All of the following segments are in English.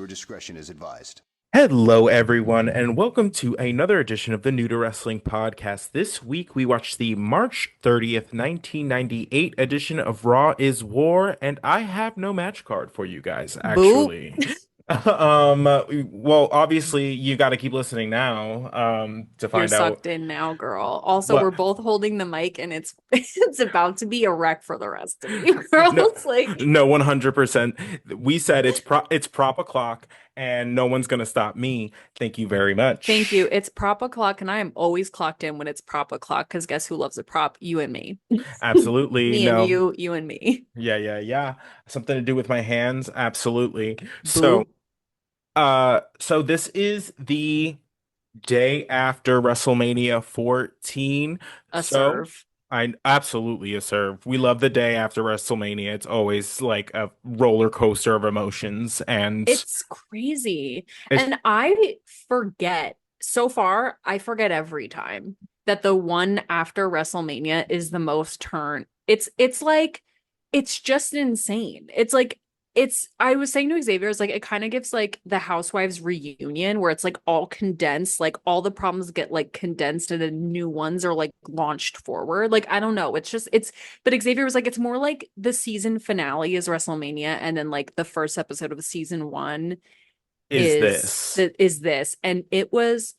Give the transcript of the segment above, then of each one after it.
discretion is advised. Hello, everyone, and welcome to another edition of the New to Wrestling podcast. This week, we watched the March 30th, 1998 edition of Raw is War, and I have no match card for you guys, Boop. actually. Well, obviously, you got to keep listening now, to You're find out sucked in now, girl. Also, we're what. both holding the mic and it's it's about to be a wreck for the rest of you No, girls. Like, no, 100%. We said it's prop o'clock, and no one's gonna stop me. Thank you very thank you. much. It's prop o'clock, and I am always clocked in when it's prop o'clock because guess who loves a prop? You and me. Absolutely, Me and no. you and me. Yeah. Something to do with my hands? Absolutely. So, Boo. so this is the day after WrestleMania 14. A So, serve. I absolutely a serve. We love the day after WrestleMania. It's always like a roller coaster of emotions, and It's crazy. it's And I forget, so far, I forget every time that the one after WrestleMania is the most turn. It's like it's just insane. It's like I was saying to Xavier, it's like it kind of gives like the Housewives reunion where it's like all condensed, like all the problems get like condensed and then new ones are like launched forward. Like I don't know. It's just it's but Xavier was like, it's more like the season finale is WrestleMania, and then like the first episode of season one is this. is this. And it was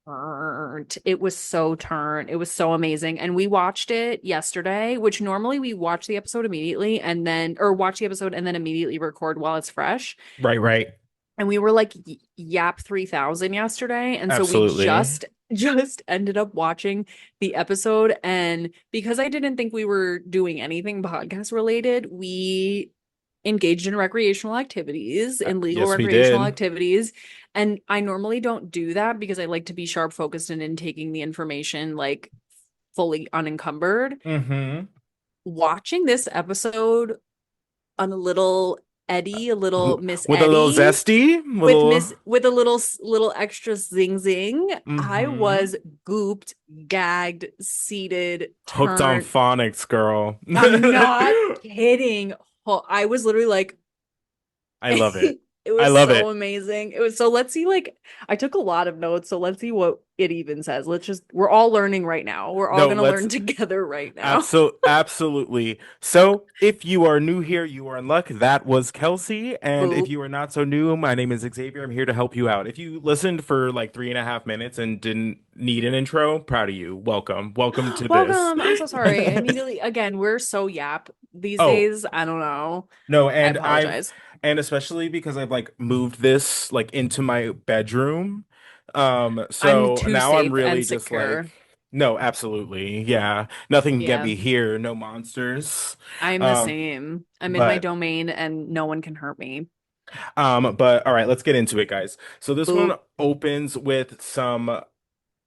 turned. It was so turned. It was so amazing. And we watched it yesterday, which normally we watch the episode immediately and then or watch the episode and then immediately record while it's fresh. Right. And we were like Yap 3000 yesterday. And so we Absolutely. just ended up watching the episode. And because I didn't think we were doing anything podcast related, we engaged in recreational activities, in legal Yes, we recreational did. activities. And I normally don't do that because I like to be sharp focused and in taking the information like fully unencumbered. Mm-hmm. Watching this episode on a little Eddie, a little Miss With a little Eddie zesty, little. with a little extra zing zing. I Mm-hmm. was gooped, gagged, seated, Hooked on turned. phonics, girl. I'm not kidding. I was literally like, I love it. it I was love so it. amazing. It was so let's see, like I took a lot of notes, so let's see what it even says. We're all learning right now. We're all No, gonna learn let's together right now. absolutely. So, if you are new here, you are in luck. That was Kelsey, and if Boop. you are not so new, my name is Xavier. I'm here to help you out. If you listened for like 3.5 minutes and didn't need an intro, proud of you. Welcome to this. Welcome. I'm so sorry. I immediately again, we're so Yap these Oh, days. I don't know. no, I and apologize. especially because I've like moved this like into my bedroom. I'm So too now I'm safe really and just like, secure. no, absolutely. Yeah. Nothing can get Yeah, me here, no monsters. I'm the Um, same. I'm in my but domain and no one can hurt me. but all right, let's get into it, guys. So this one Boop. opens with some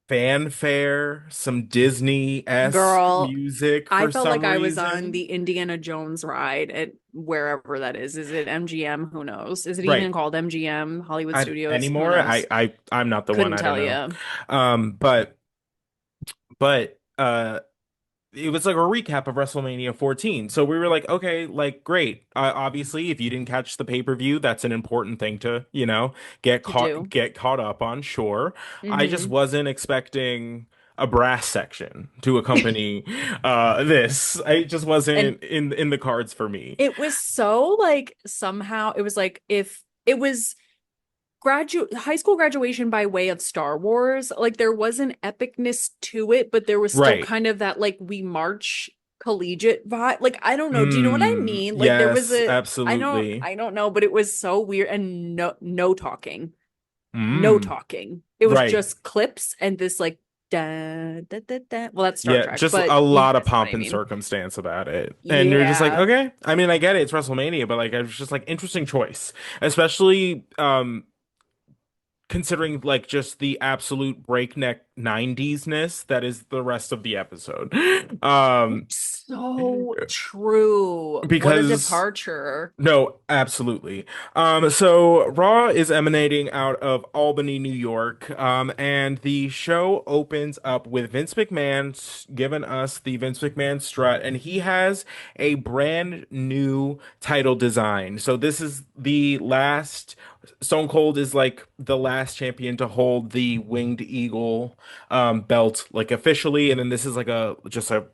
fanfare, some Disney-esque Girl, music I for felt like some I was on reason. the Indiana Jones ride at wherever that is. Is it MGM? Who knows? Is it Right. even called MGM? Hollywood I Studios? Who anymore? knows? I'm not the one. Couldn't I don't tell know. you. But it was like a recap of WrestleMania 14. So we were like, okay, like great. Obviously, if you didn't catch the pay-per-view, that's an important thing to, To do. get caught up on, sure. I just Hmm. wasn't expecting a brass section to accompany this. I just And wasn't in the cards for me. it was so like somehow it was like if it was graduate high school graduation by way of Star Wars, like there was an epicness to it, but there was still Right. kind of that like we march collegiate vibe. Like I don't know. Do you know what I Mm, mean? Like there was yes, a absolutely. I don't know, but it was so weird and no talking. No Mm, talking. It was right. just clips and this like da. Well, that's Star Yeah, Trek, just but a you lot of guys know what pomp I and mean. circumstance about it. And you're just like, Yeah. okay. I mean, I get it, it's WrestleMania, but like I was just like interesting choice. Especially considering like just the absolute breakneck 90s-ness that is the rest of the episode. Um, So true. What a because departure. no, absolutely. So Raw is emanating out of Albany, New York, and the show opens up with Vince McMahon giving us the Vince McMahon strut, and he has a brand new title design. So this is the last. Stone Cold is like the last champion to hold the Winged Eagle belt, like officially, and then this is like a just a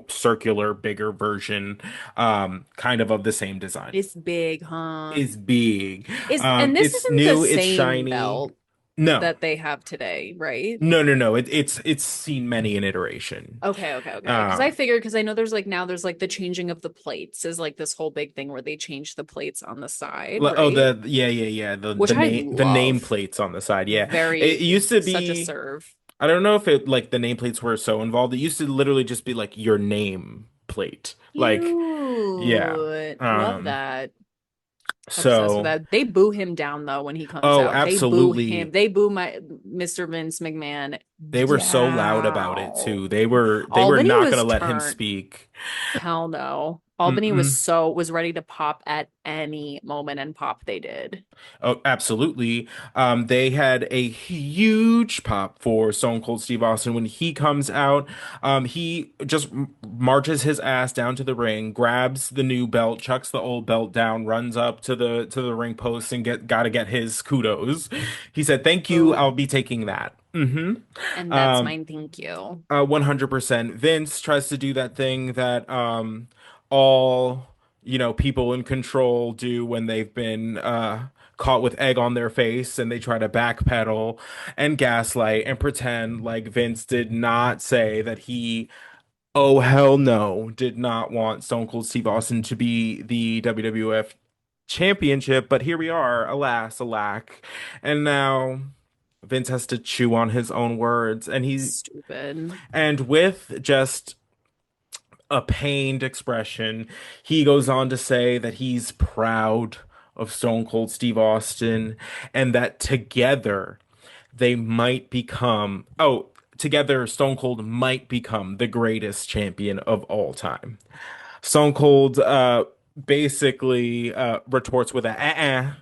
circular, bigger version, kind of the same design. It's big, huh? Is big. And this It's isn't the new, it's same shiny. belt No, that they have today, right? no. It's seen many an iteration. Okay. Because I Um, figured, because I know there's like now there's like the changing of the plates is like this whole big thing where they change the plates on the side, oh, right? yeah. Which I The love. nameplates on the side. Yeah, it Very used to such a be. serve. I don't know if it like the nameplates were so involved. It used to literally just be like your name plate. Like, yeah. Cute. Love Um, that. Obsessed with so, that. They boo him down though when he comes oh, out. They boo him. absolutely. They boo my Mr. Vince McMahon They were so loud about it down. too. They were Albany not gonna was let him turned. speak. Hell no. Albany Mm-mm. was ready to pop at any moment and pop they did. Oh, absolutely. They had a huge pop for Stone Cold Steve Austin when he comes out. He just marches his ass down to the ring, grabs the new belt, chucks the old belt down, runs up to the ring post, and gotta get his kudos. He said, "Thank you. Boo. I'll be taking that." And that's Um, mine, thank you. 100%. Vince tries to do that thing that all, people in control do when they've been caught with egg on their face and they try to backpedal and gaslight and pretend like Vince did not say that he, oh hell no, did not want Stone Cold Steve Austin to be the WWF championship, but here we are, alas, alack. And now Vince has to chew on his own words, Stupid. and with just a pained expression, he goes on to say that he's proud of Stone Cold Steve Austin and that together they might become, together Stone Cold might become the greatest champion of all time. Stone Cold basically retorts with a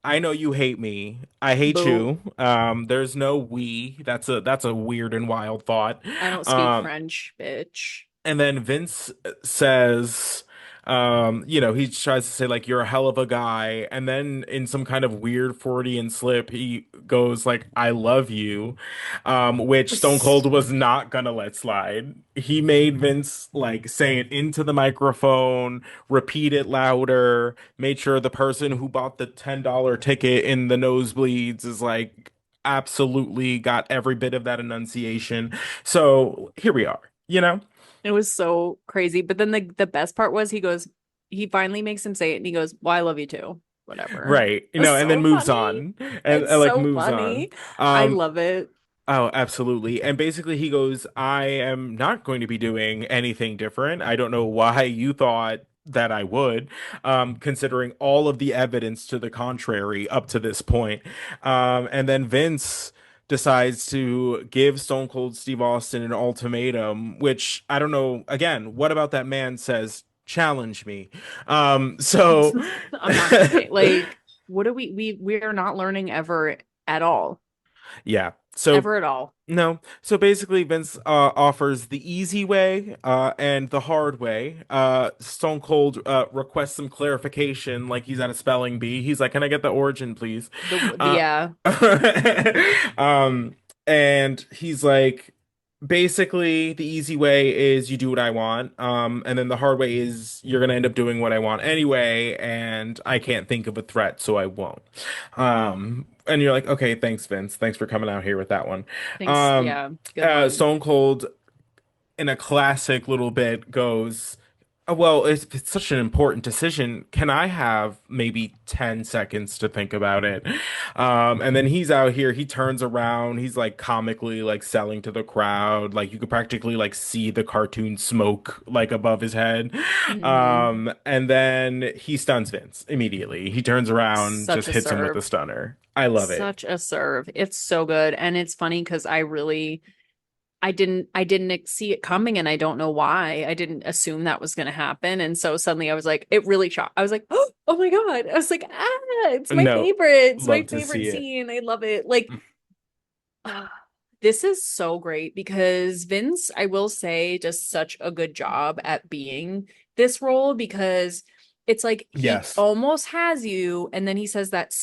I know you hate me. I hate Boo. you. There's no we. That's a weird and wild thought. I don't speak Um, French, bitch. and then Vince says, he tries to say, like, you're a hell of a guy. And then in some kind of weird Freudian slip, he goes, like, I love you, which Stone Cold was not gonna let slide. He made Vince, like, say it into the microphone, repeat it louder, made sure the person who bought the $10 ticket in the nosebleeds is, like, absolutely got every bit of that enunciation. So here we are, you know? It was so crazy. But then the best part was he finally makes him say it and he goes, well, I love you too. Whatever. Right. It was And then so moves funny. on It's like so moves on. funny. I Um, love it. oh, absolutely. And basically he goes, I am not going to be doing anything different. I don't know why you thought that I would, considering all of the evidence to the contrary up to this point. And then Vince decides to give Stone Cold Steve Austin an ultimatum, which I don't know. Again, what about that man says, challenge me? So I'm not kidding. Like, what do we are not learning ever at all. yeah. So Ever at all. no. So basically, Vince offers the easy way and the hard way. Stone Cold requests some clarification, like he's at a spelling bee. He's like, "Can I get the origin, please?" Uh, Yeah. um, and he's like, basically, the easy way is you do what I want. And then the hard way is you're gonna end up doing what I want anyway, and I can't think of a threat, so I won't. And you're like, okay, thanks, Vince. Thanks for coming out here with that one. Thanks. Um, Yeah. Good one. Stone Cold, in a classic little bit, goes, Well, if it's such an important decision, can I have maybe 10 seconds to think about it? And then he's out here, he turns around, he's like comically like selling to the crowd. Like you could practically like see the cartoon smoke like above his head. Hmm. And then he stuns Vince immediately. He turns around, Such just a hits him with a serve. stunner. I love it. Such a serve. It's so good. And it's funny because I didn't see it coming and I don't know why. I didn't assume that was gonna happen. And so suddenly I was like, it really shocked. I was like, oh my God. I was like, it's my No, favorite. It's my love to favorite see it. scene. I love it. Like, ah, this is so great because Vince, I will say, does such a good job at being this role because it's like he Yes, almost has you, and then he says that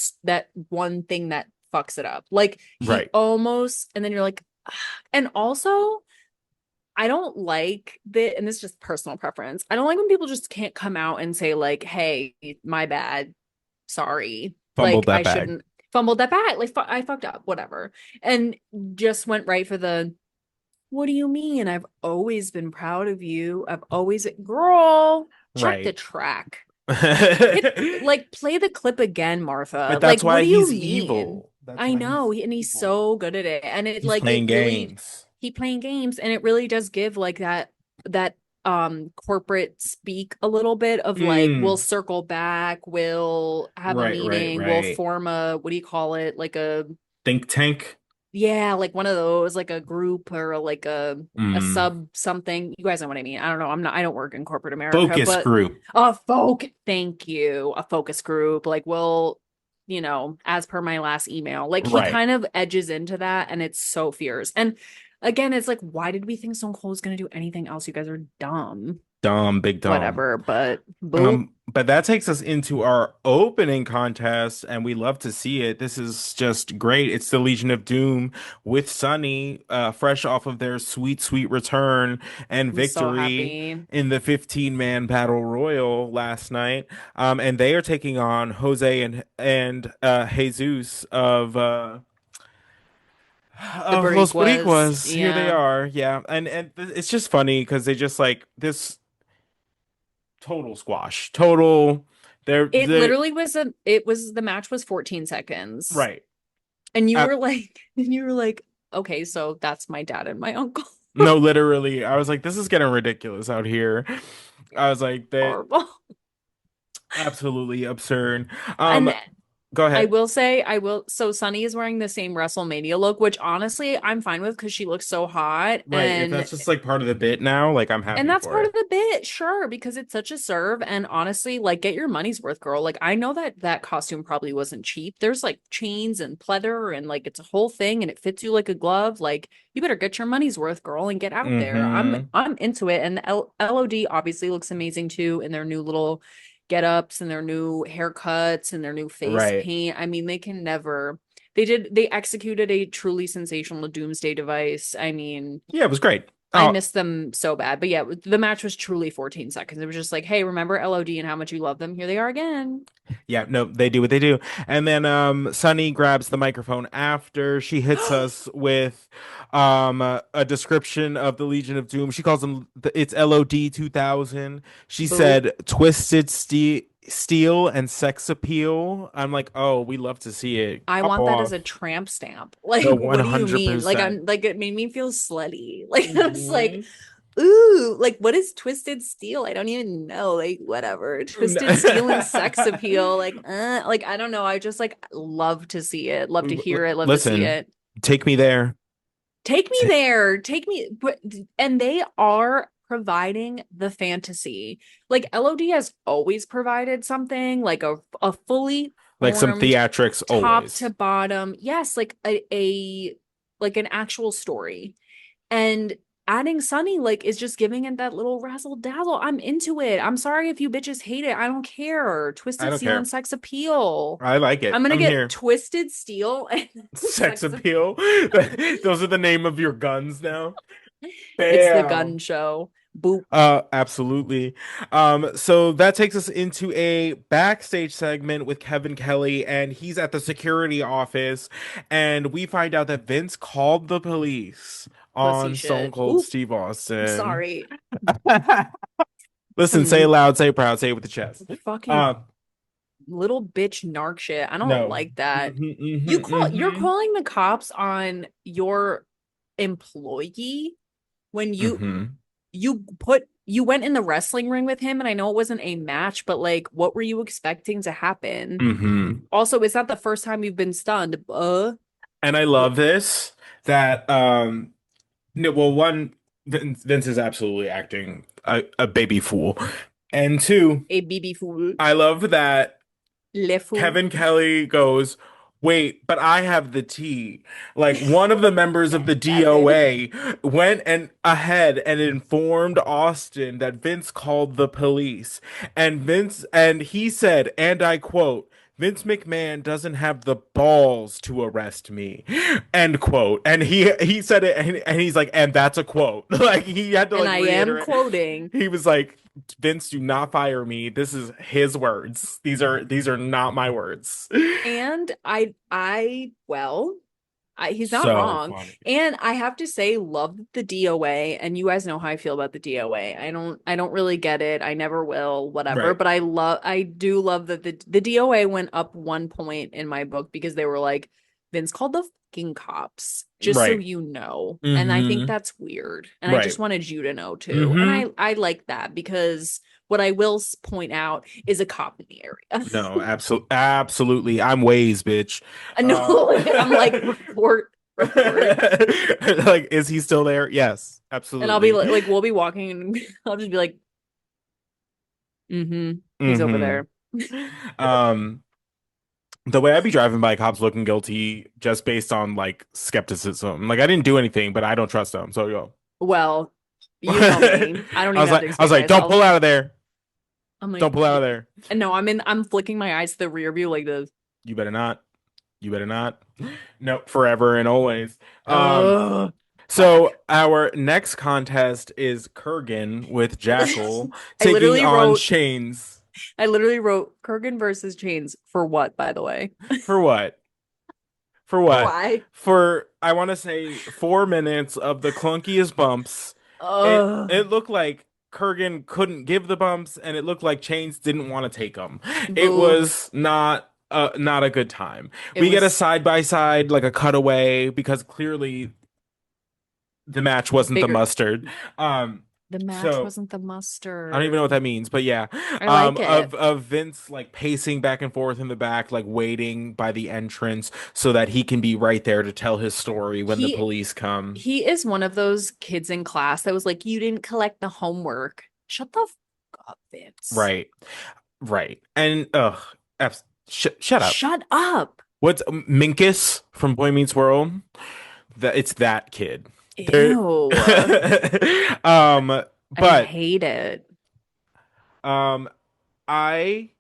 one thing that fucks it up. Like he right. almost, and then you're like, "Ah." And also, I don't like that, and this is just personal preference. I don't like when people just can't come out and say, like, hey, my bad, sorry. Fumbled Like, that I bag. shouldn't fumbled that bag. Like, I fucked up, whatever. And just went right for the, what do you mean? I've always been proud of you. I've always, girl, check the Right. track. Hit, like, play the clip again, Martha. But Like, that's what why do you he's mean? evil. That's I why he's know, and he's evil. so good at it. And it He's like it playing really games. he playing games, and it really does give like that corporate speak a little bit of like, we'll Mm. circle back, we'll have a Right, right, meeting, we'll right. form a, what do you call it? Like a, Think tank. yeah, like one of those, like a group or like a Mm. sub something. You guys know what I mean. I don't know. I don't work in corporate America, Focus but group. thank you. A focus group. Like, well, as per my last email, like he Right. kind of edges into that and it's so fierce. And again, it's like, why did we think Stone Cold was gonna do anything else? You guys are dumb. Dumb, big dumb. Whatever, but boop. But that takes us into our opening contest, and we love to see it. This is just great. It's the Legion of Doom with Sunny, fresh off of their sweet, sweet return and I'm so victory happy. in the 15-man battle royal last night. And they are taking on Jose and Jesus The of Los Boricuas, Boricuas. Here they yeah. are, yeah, and it's just funny because they just like this total squash, total. It They're literally was the match was 14 seconds. right. And you Uh, were like, okay, so that's my dad and my uncle. no, literally, I was like, this is getting ridiculous out here. I was like, that Horrible. absolutely absurd. And Go I ahead. will say, so Sunny is wearing the same WrestleMania look, which honestly I'm fine with because she looks so hot. Right, if that's just like part of the bit now, like I'm And happy that's for part it. of the bit, sure, because it's such a serve. And honestly, like, get your money's worth, girl. Like, I know that costume probably wasn't cheap. There's like chains and pleather, and like it's a whole thing, and it fits you like a glove. Like, you better get your money's worth, girl, and get out there. I'm Mm-hmm. I'm into it. And LOD obviously looks amazing too in their new little get-ups and their new haircuts and their new face Right. paint. I mean, they executed a truly sensational doomsday device. I mean, Yeah, it was great. I Oh, miss them so bad. But yeah, the match was truly 14 seconds. It was just like, hey, remember LOD and how much you love them? Here they are again. yeah, no, they do what they do. And then Sunny grabs the microphone after she hits us with a description of the Legion of Doom. She calls them it's LOD 2000. She Boop. said twisted steel and sex appeal. I'm like, "Oh, we love to see it. I Pop want that as a off." tramp stamp. Like, No, what do you mean? Like, 100%. I'm like, it made me feel slutty. Like, I was like, Mhm. ooh, like, what is twisted steel? I don't even know. Like, whatever. Twisted steel and sex appeal. Like, I don't know. I just like love to see it, love to hear it, love to see Listen, it. take me there. Take me there. Take me. And they are providing the fantasy. Like LOD has always provided something like a fully Like some formed theatrics top to always. bottom. Yes, like a like an actual story. And adding Sunny like is just giving it that little razzle dazzle. I'm into it. I'm sorry if you bitches hate it. I don't care. I Twisted don't Steel and care. sex appeal. I like I'm it. gonna I'm get here. Twisted Steel and Sex sex. appeal. Those are the name of your guns now. It's the gun Bam. show. Boop. Absolutely. So that takes us into a backstage segment with Kevin Kelly, and he's at the security office, and we find out that Vince called the police Pussy on Stone shit. Cold Oop. Steve Austin. Sorry. Listen, say it Some loud, say it proud, say it with the chest. fucking Um, little bitch narc shit. I don't no. like that. You're Mm-hmm. calling the cops on your employee when Mm-hmm. you went in the wrestling ring with him, and I know it wasn't a match, but like what were you expecting to happen? Mm-hmm. Also, it's not the first time you've been stunned. And I love this that no, well, one, Vince is absolutely acting a baby fool, and two, A BB fool. I love that Le fou. Kevin Kelly goes, wait, but I have the tea. Like one of the members of the Kevin. DOA went and ahead and informed Austin that Vince called the police. And he said, and I quote, Vince McMahon doesn't have the balls to arrest me. End quote. And he said it and he's like, and that's a quote. Like he had to And like I am reiterate. quoting. He was like, Vince, do not fire me. This is his words. These are not my words. And well, he's not So wrong. funny. And I have to say, love the DOA. And you guys know how I feel about the DOA. I don't really get it. I never will, whatever. Right. But I do love that the DOA went up 1 point in my book because they were like, Vince called the fucking cops, just so Right. you know. And I think Mm-hmm. that's weird. And I Right. just wanted you to know too. And Mm-hmm. I like that because what I will point out is a cop in the area. No, absolutely. I'm Waze, bitch. I know, Uh, like I'm like report. like, is he still there? Yes, And I'll be absolutely. like we'll be walking and I'll just be like, he's over Mm-hmm. there. Um, the way I'd be driving by cops looking guilty just based on like skepticism. Like I didn't do anything, but I don't trust them. So yo. Well, you know me. I don't even have to I was explain like, don't myself. pull out of there. I'm Don't like, pull out of there. and no, I'm flicking my eyes to the rear view like this. You better not. You better not. No, forever and always. Um, Ugh. so our next contest is Kurgan with Jackal I taking literally on wrote Chains. Kurgan versus Chains for what, by the way? For what? For For what? why? For I want to say 4 minutes of the clunkiest bumps. It Ugh. looked like Kurgan couldn't give the bumps, and it looked like Chains didn't want to take them. It Boo. was not a good time. It We get a was side by side, like a cutaway, because clearly the match wasn't the bigger. mustard. Um, The match so wasn't the I don't even know what mustard. that means, but yeah, I like it. of Vince like pacing back and forth in the back, like waiting by the entrance so that he can be right there to tell his story when the He police come. he is one of those kids in class that was like, you didn't collect the homework. Shut the fuck up, Vince. Right, right, and shut up. Shut up. What's Minkus from Boy Meets World? That it's that kid. There, Ew. I but hate it. um, I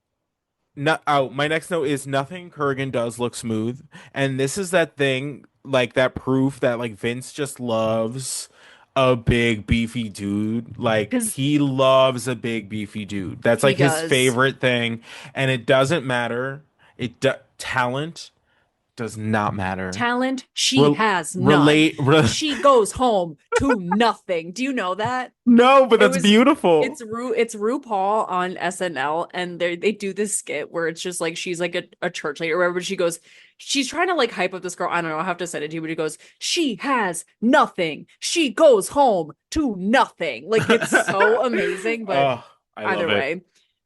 not oh my next note is nothing Kurgan does look smooth, and this is that thing like that proof that like Vince just loves a big beefy dude. Like Because he loves a big beefy dude. That's he like his does. favorite thing, and it doesn't matter. Talent does not matter. Talent, she Re has none. relate re She goes home to nothing. Do you know that? No, but It that's was beautiful. It's RuPaul on SNL, and they do this skit where it's just like she's like a church lady or whatever. But she goes, she's trying to like hype up this girl. I don't know. I have to send it to you, but he goes, she has nothing. She goes home to nothing. Like it's so amazing. But Oh, I either love it. way,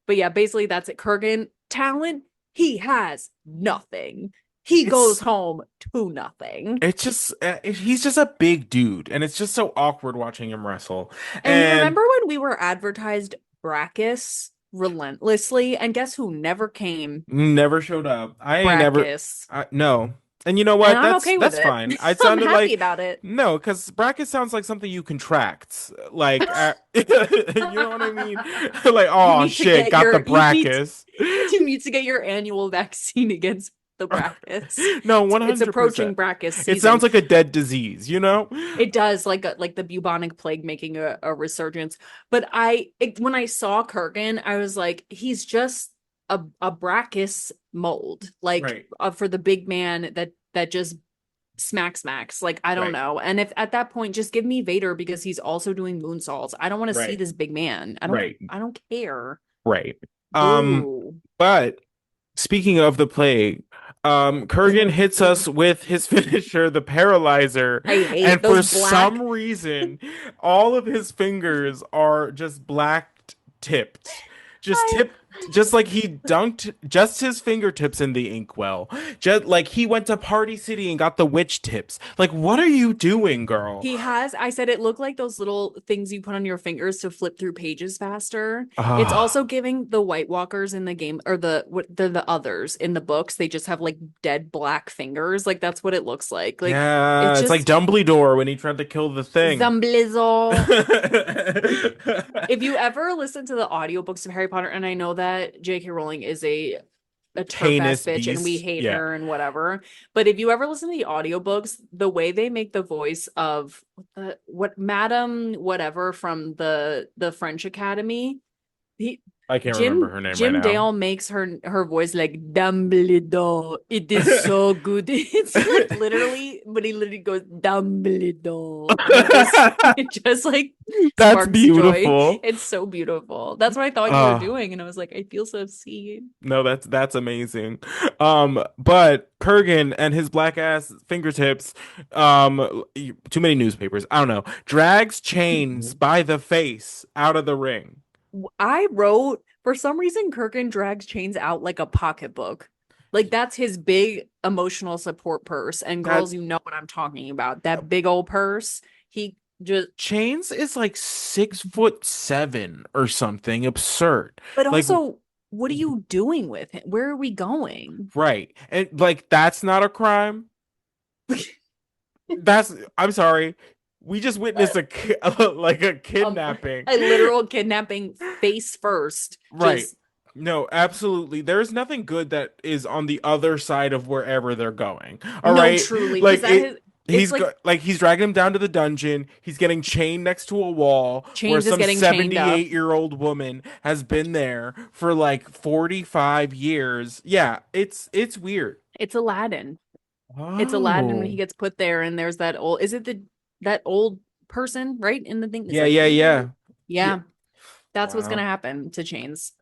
but yeah, basically that's it. Kurgan talent, he has nothing. He goes It's home to nothing. it's just he's just a big dude, and it's just so awkward watching him wrestle. And And remember when we were advertised Brachus relentlessly? And guess who never came? never showed up. I ain't never. Brachus. No. And you know And what? I'm okay with That's it. fine. I I'm sounded happy like about it. no, because bracket sounds like something you contract. Like you know what I mean? Like You oh need to shit, get got the your brachis. you need to get your annual vaccine against the Brachus. No, It's approaching 100%. Brachus It season. sounds like a dead disease, you know? It does, like the bubonic plague making a resurgence. But when I saw Kurgan, I was like, he's just a Brachus mold, like Right. for the big man that just smacks. Like, I don't Right. know. And if at that point, just give me Vader because he's also doing moonsaults. I don't want to see Right. this big man. Right. I don't care. Right. Um, Boo. but speaking of the plague, Kurgan hits us with his finisher, the paralyzer, I hate and those for black. some reason, all of his fingers are just black tipped. Just I tip, just like he dunked just his fingertips in the inkwell. Just like he went to Party City and got the witch tips. Like, what are you doing, girl? He has, I said it looked like those little things you put on your fingers to flip through pages faster. It's Ah, also giving the White Walkers in the game, or the others in the books, they just have like dead black fingers. Like that's what it looks like. Like yeah, it's it's like just Dumbledore when he tried to kill the thing. Zumblizzle. If you ever listen to the audiobooks of Harry Potter, and I know that J.K. Rowling is a turf ass Heinous bitch and we beast. hate Yeah. her and whatever. But if you ever listen to the audiobooks, the way they make the voice of what Madam whatever from the French Academy, he I can't remember Jim her name right Jim now. Dale makes her voice like Dumbledore. It is so good. It's like literally, but he literally goes Dumbledore, and it just like That's sparks joy. beautiful. It's so beautiful. That's what I thought you were Uh, doing, and I was like, I feel so seen. no, that's amazing. But Kurgan and his black ass fingertips, too many newspapers. I don't know. Drags Chains by the face out of the ring. I wrote for some reason Kirkin drags Chains out like a pocketbook. Like that's his big emotional support purse. And That girls, you know what I'm talking about. That big old purse. He just Chains is like 6'7" or something absurd. but Like, also, what are you doing with him? Where are we going? right. And like that's not a crime. That's I'm sorry. We just witnessed like a Um, kidnapping. a literal kidnapping face first. Right. Just No, absolutely. There's nothing good that is on the other side of wherever they're going. All no, right. truly, because Like that is it's like he's dragging him down to the dungeon. He's getting chained next to a wall where Chains is some getting chained up 78-year-old woman has been there for like 45 years. Yeah, it's weird. it's Aladdin. It's Aladdin when he Oh. gets put there, and there's that old. Is it the that old person right in the thing? It's Yeah, like, yeah, yeah. Yeah. yeah, that's what's gonna Wow. happen to Chains.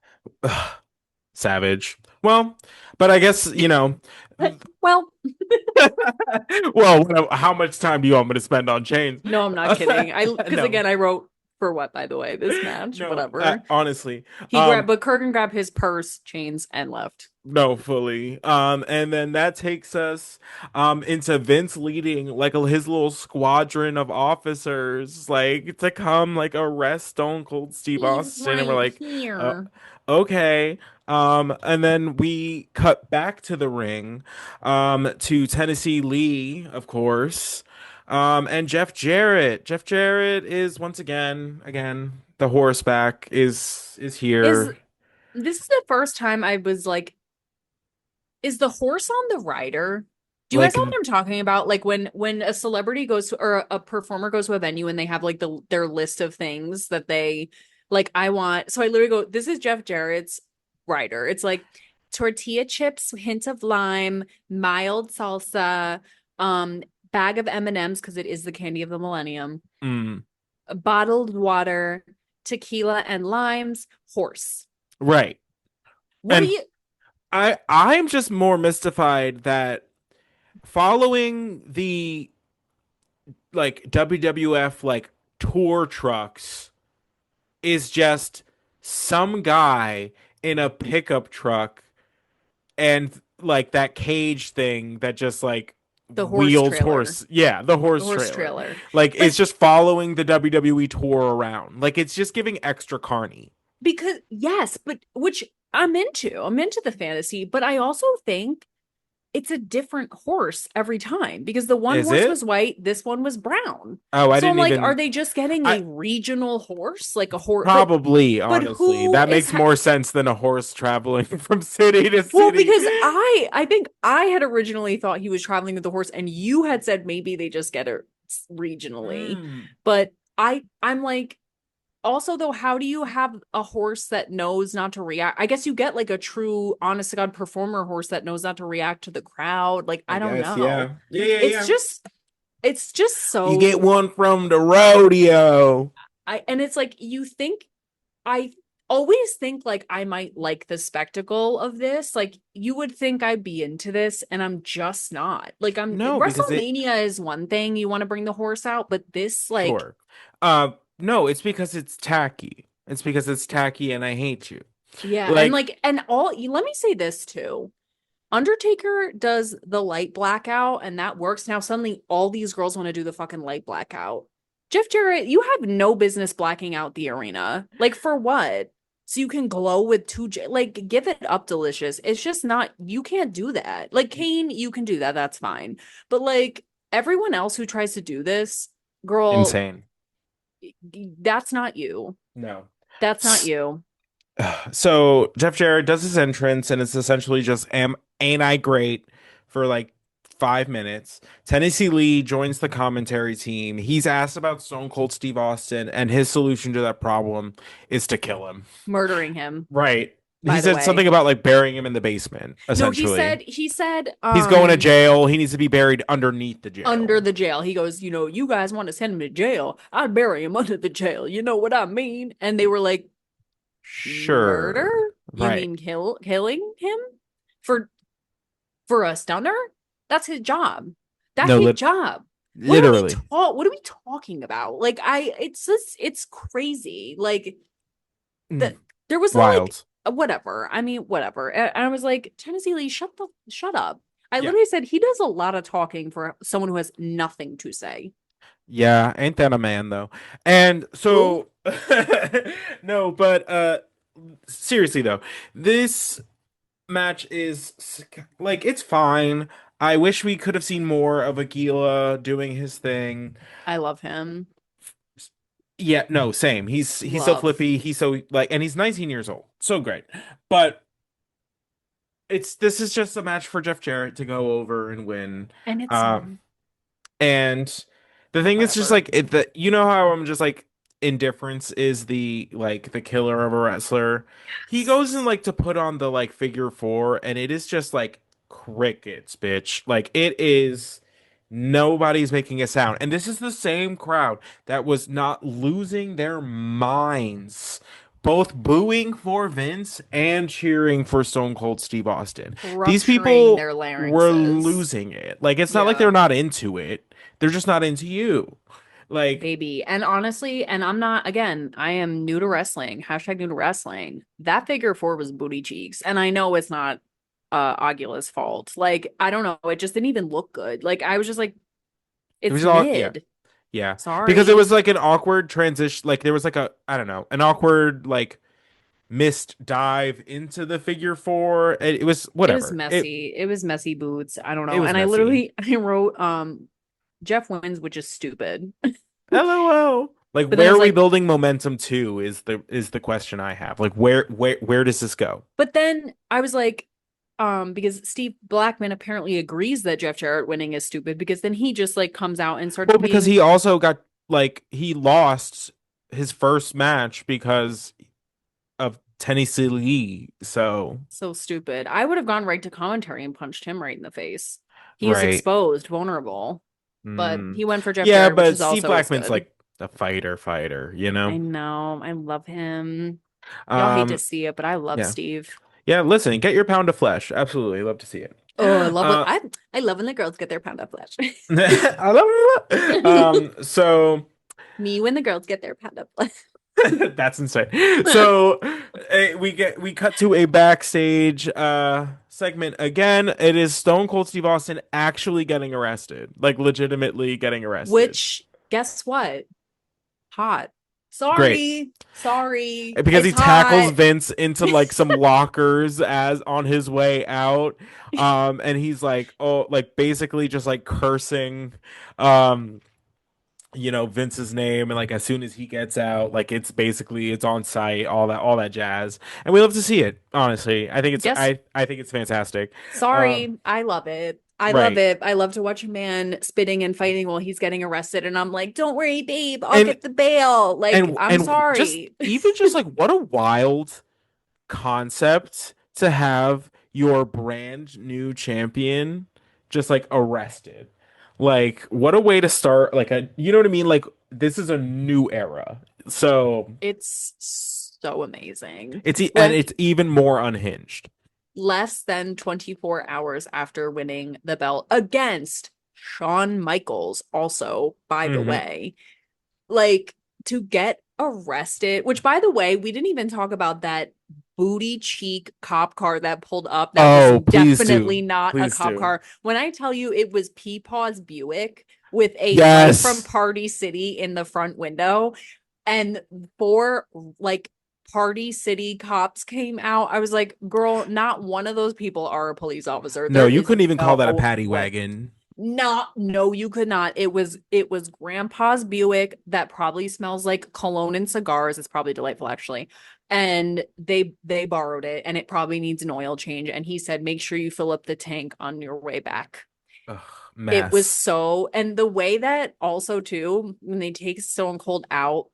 Savage. Well, but I guess, Well, well, how much time do you want me to spend on chains? no, I'm not kidding. I because No, again, I wrote for what, by the way, this match, no, whatever. honestly, He grabbed, but Kurgan grabbed his purse, Chains, and left. no, fully. And then that takes us, into Vince leading like his little squadron of officers, like to come like arrest Stone Cold Steve He's Austin, and we're right like, uh, here. okay. And then we cut back to the ring, to Tennessee Lee, of course. And Jeff Jarrett. Jeff Jarrett is once again, the horseback is Is here. this is the first time I was like, is the horse on the rider? Do you guys Like, know what I'm talking about? Like when a celebrity goes to, or a performer goes to a venue and they have like their list of things that they like I want. So I literally go, this is Jeff Jarrett's rider. It's like tortilla chips, hint of lime, mild salsa, um, bag of M&Ms because it is the candy of the millennium, mm, bottled water, tequila and limes, horse. right. What do And you I'm just more mystified that following the like WWF like tour trucks is just some guy in a pickup truck and like that cage thing that just like the horse wheels trailer. horse, yeah, the The horse horse trailer, trailer. like But it's just following the WWE tour around, like it's just giving extra carny. because yes, but which I'm into. I'm into the fantasy, but I also think it's a different horse every time because the one Is horse it? was white, this one was brown. Oh, I So I'm didn't like, are even. they just getting I a regional horse, like a horse? Probably, But honestly, who that is makes more sense than a horse traveling from city to well, city. because I think I had originally thought he was traveling with the horse, and you had said maybe they just get it regionally. Mm. But I'm like, also though, how do you have a horse that knows not to react? I guess you get like a true honest to God performer horse that knows not to react to the crowd. Like, I I don't guess, know. yeah. Yeah, yeah, It's yeah. just it's just You get so one from the rodeo. I and it's like you think I always think like I might like the spectacle of this. Like you would think I'd be into this, and I'm just not. Like I'm No, because it WrestleMania is one thing you want to bring the horse out, but this like sure. No, it's because it's tacky. It's because it's tacky and I hate you. yeah, and Like, like and all let me say this too. Undertaker does the light blackout and that works. Now suddenly all these girls want to do the fucking light blackout. Jeff Jarrett, you have no business blacking out the arena. Like for what? So you can glow with like give it up, Delicious. It's just not you can't do that. Like Kane, you can do that. That's fine. But like everyone else who tries to do this, girl, insane. that's not you. No. That's not you. So Jeff Jarrett does his entrance, and it's essentially just "Am ain't I great" for like 5 minutes. Tennessee Lee joins the commentary team. He's asked about Stone Cold Steve Austin, and his solution to that problem is to kill him. Murdering him, Right. He by the said way. something about like burying him in the basement, No, essentially. he said He's going to jail. He needs to be buried underneath the under jail. the jail. He goes, you guys want to send him to jail. I'd bury him under the jail. You know what I mean? And they were like, murder? Sure. You Right. mean killing him for for a stunner? That's his job. That's No, his job. literally. What are we talking about? Like it's just it's crazy. Like Mm, the there was no like wild. whatever. I mean, whatever. And I was like, Tennessee Lee, shut up. I Yeah. literally said he does a lot of talking for someone who has nothing to say. Yeah, ain't that a man though? And Ooh. so no, but seriously though, this match is like it's fine. I wish we could have seen more of Aguila doing his thing. I love him. Yeah, no, same. He's so Love. flippy. He's so like, and he's 19 years old. So great. But this is just a match for Jeff Jarrett to go over and win. And it's Uh, and the thing is just whatever. like you know how I'm just like indifference is the like the killer of a wrestler. He Yes. goes in like to put on the like figure four, and it is just like crickets, bitch. Like it is nobody's making a sound. And this is the same crowd that was not losing their minds. Both booing for Vince and cheering for Stone Cold Steve Austin. These Rupturing people their were larynxes. losing it. Like it's not like Yeah. they're not into it. They're just not into you. Like Baby. And honestly, and I'm not, again, I am new to wrestling. Hashtag new to wrestling. That figure four was booty cheeks. And I know it's not Aguila's fault. Like, I don't know. It just didn't even look good. Like, I was just like, it it's was all yeah. mid. Yeah. Because it Sorry. was like an awkward transition. Like there was like a I don't know, an awkward like missed dive into the figure four. It was It was whatever. messy. It was messy boots. I don't It know. was And I messy. literally I wrote Jeff wins, which is stupid. LOL. Like But then I where was are we like, building momentum to is the question I have. Like where does this go? but then I was like, because Steve Blackman apparently agrees that Jeff Jarrett winning is stupid because then he just like comes out and starts Well, because being he also got like he lost his first match because of Tennessee Lee. So so stupid. I would have gone right to commentary and punched him right in the face. He's right. exposed, vulnerable, but Mm. he went for Jeff Yeah, Jarrett, which but is Steve also as Blackman's good. like a fighter, you I know? know. I love him. Y'all hate to Um, see it, but I love yeah. Steve. Yeah, listen, get your pound of flesh. Absolutely. Love to see it. Oh, I love it. Uh I love when the girls get their pound of flesh. I love it. So Me when the girls get their pound of flesh. that's insane. So we cut to a backstage segment again. It is Stone Cold Steve Austin actually getting arrested, like legitimately getting arrested. Which, guess what? Hot. Great. Sorry. Because It's he tackles hot. Vince into like some lockers as on his way out. And he's like, oh, like basically just like cursing um Vince's name, and like as soon as he gets out, like it's on site, all that jazz. And we love to see it, honestly. I think it's Guess I think it's fantastic. Sorry, I love it. I love Right. it. I love to watch a man spitting and fighting while he's getting arrested. And I'm like, don't worry, babe. I'll And get the bail. Like, I'm and just sorry. even just like what a wild concept to have your brand new champion just like arrested. Like what a way to start like a you know what I mean? Like this is a new era. So It's so amazing. and Like, it's even more unhinged. less than 24 hours after winning the belt against Shawn Michaels, also, by the Hmm. way, like to get arrested, which by the way, we didn't even talk about that booty cheek cop car that pulled up that was Oh, please definitely do. not a Please cop do. car. When I tell you it was Peepaw's Buick with a guy from Yes. Party City in the front window and four like Party City cops came out. I was like, girl, not one of those people are a police officer. No, There you is couldn't even call that a no paddy way. wagon. Not, no, you could not. It was grandpa's Buick that probably smells like cologne and cigars. It's probably delightful actually. And they borrowed it and it probably needs an oil change. And he said, make sure you fill up the tank on your way back. Ugh, It was mess. so, and the way that also too, when they take Stone Cold out,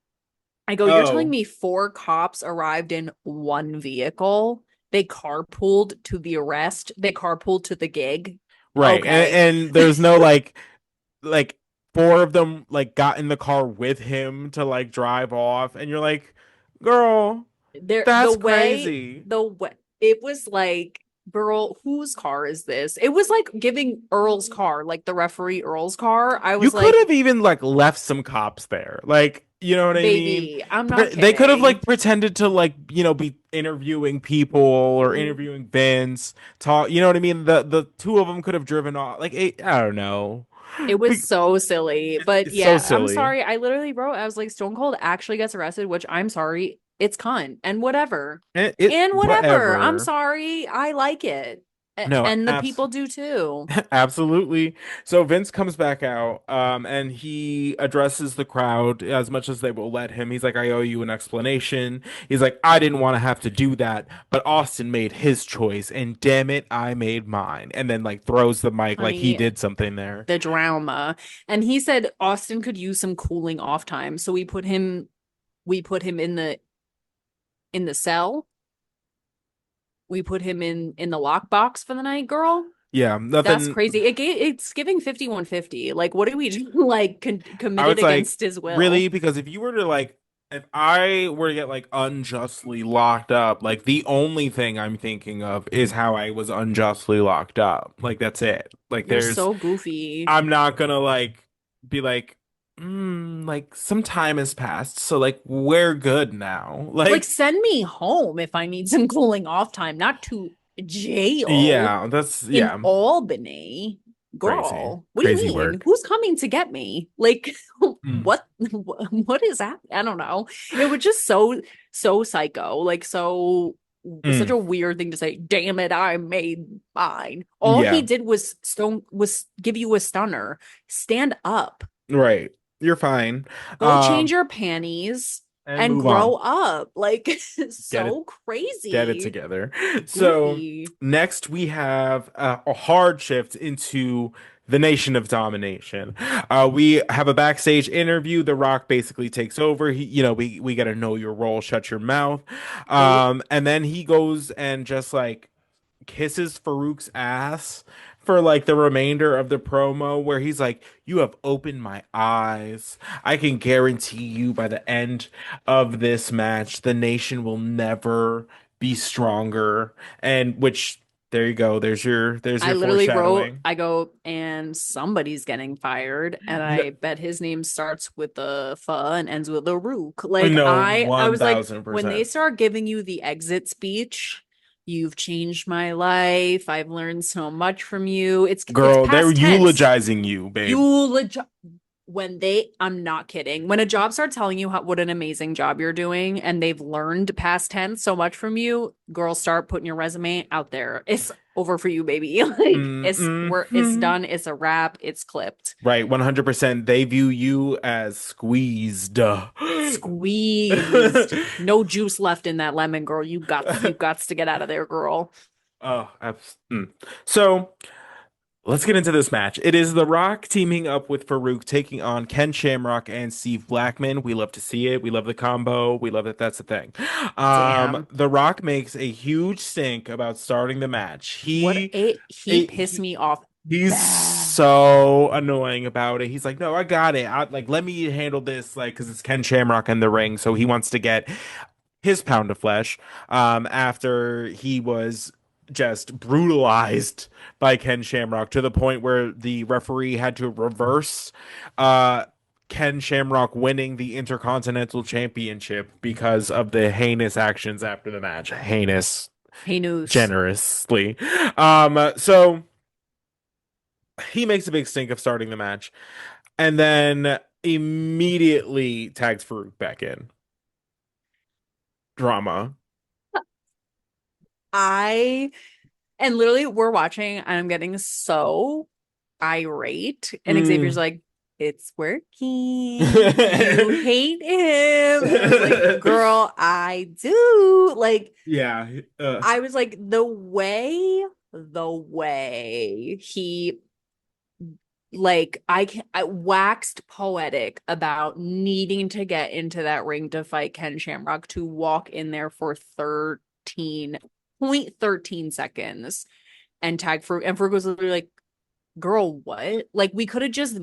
I go, you're telling Oh, me four cops arrived in one vehicle? They carpooled to the arrest. They carpooled to the gig. right. Okay. And there's no like four of them like got in the car with him to like drive off and you're like, "Girl, There, that's crazy." the way it was like, girl, whose car is this? It was like giving Earl's car, like the referee Earl's car. I You was could like, have even like left some cops there. Like, you know what I mean? baby, I'm not They could have kidding. like pretended to like, be interviewing people or interviewing Vince, talk, you know what I mean? The two of them could have driven off. Like, I don't know. It was Be- so silly. But It's so yeah, I'm silly. sorry. I literally wrote, I was like, Stone Cold actually gets arrested, which I'm sorry. It's cunt and whatever. And whatever. I'm Whatever. sorry. I like it. No, And the people do too. absolutely. So Vince comes back out, and he addresses the crowd as much as they will let him. He's like, I owe you an explanation. He's like, I didn't want to have to do that, but Austin made his choice, and damn it, I made mine. And then like throws the mic like he Honey, did something there. the drama. And he said Austin could use some cooling off time. So we put him in the cell. We put him in the lockbox for the night, girl. Yeah, That's nothing. crazy. It's giving 5150. Like, what do we do? Like, I committed was like, against his will. really? Because if you were to like, if I were to get like unjustly locked up, like the only thing I'm thinking of is how I was unjustly locked up. Like that's it. Like You're there's, so goofy. I'm not gonna like be like, like some time has passed, so like we're good now. Like, Like, send me home if I need some cooling off time, not to jail yeah, that's in yeah, Albany. crazy, Girl, what do you crazy mean? work. Who's coming to get me? Like, Mm, what is that? I don't know. It was just so psycho, like such mm, a weird thing to say. Damn it, I made mine. All he yeah, did was give you a stunner. Stand up, right. You're fine. go change Um, your panties, and and move on. grow up. Like, Get it so get it crazy, together. So goofy. next we have a hard shift into the Nation of Domination. We have a backstage interview. The Rock basically takes over. We got to know your role, shut your mouth. It And then he goes and just like kisses Farouk's ass for like the remainder of the promo where he's like, "You have opened my eyes. I can guarantee you by the end of this match, the nation will never be stronger." And which there you go. There's I your literally wrote, foreshadowing. I go, and somebody's getting fired, and No, I bet his name starts with the F and ends with a Rook. Like, no, I was like, when they 1000%. start giving you the exit speech, you've changed my life. I've learned so much from you. It's Girl, they're past tense. eulogizing you, babe. Eulogi when they, I'm not kidding. When a job starts telling you what an amazing job you're doing and they've learned past tense so much from you, girls start putting your resume out there. It's over for you, baby. Like, it's Mm-mm. done. It's a wrap. It's clipped. Right, 100%. They view you as squeezed. Squeezed. No juice left in that lemon, girl. You got to get out of there, girl. Oh, So Let's get into this match. It is The Rock teaming up with Farouk, taking on Ken Shamrock and Steve Blackman. We love to see it. We love the combo. We love that that's the thing. Damn. The Rock makes a huge stink about starting the match. He pissed He me off he's bad. so annoying about it. He's like, "No, I got it. Like, let me handle this." Like, because it's Ken Shamrock in the ring, so he wants to get his pound of flesh after he was just brutalized by Ken Shamrock to the point where the referee had to reverse uh, Ken Shamrock winning the Intercontinental Championship because of the heinous actions after the match. Heinous, Hey, Noose. generously. So he makes a big stink of starting the match and then immediately tags Farouk back in. Drama. I and literally we're watching and I'm getting so irate. And Xavier's Mm. like, it's working. You hate him. And I was like, girl, I do. Like, Yeah. I was like, the way he I waxed poetic about needing to get into that ring to fight Ken Shamrock to walk in there for 13.13 seconds and tag Farouk. And Farouk was literally like, girl, what? Like, we could have just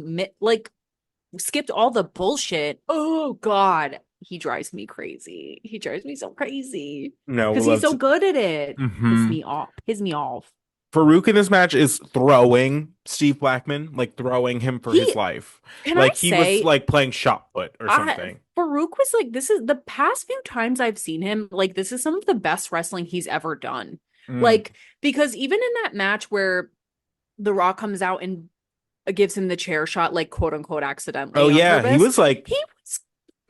skipped all the bullshit. Oh God. He drives me crazy. He drives me so crazy. No, we Because he's love so to. good at it. Piss Hmm. me off. Piss me off. Farouk in this match is throwing Steve Blackman, like throwing him for his He life. can I Like he was say like playing shot put or I something. Farouk was like, this is the past few times I've seen him, like this is some of the best wrestling he's ever done. Mm. Like, because even in that match where The Rock comes out and gives him the chair shot, like quote unquote Oh accidentally on yeah, he purpose, was like he was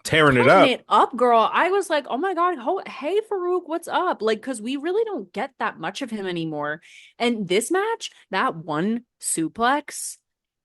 tearing it cutting up. it up, girl. I was like, oh my God, hey Farouk, what's up? Like, because we really don't get that much of him anymore. And this match, that one suplex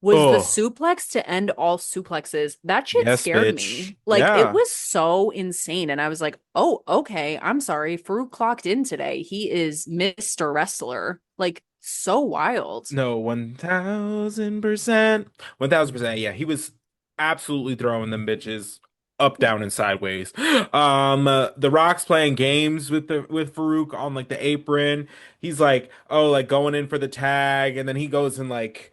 was the Oh, suplex to end all suplexes. That shit yes, scared bitch. me. Like, it Yeah. was so insane. And I was like, oh, okay, I'm sorry. Farouk clocked in today. He is Mr. Wrestler. Like, so wild. No, 1000%. 1000%. Yeah, he was absolutely throwing them bitches up, down, and sideways. The Rock's playing games with Farouk on like the apron. He's like, oh, like going in for the tag, and then he goes and like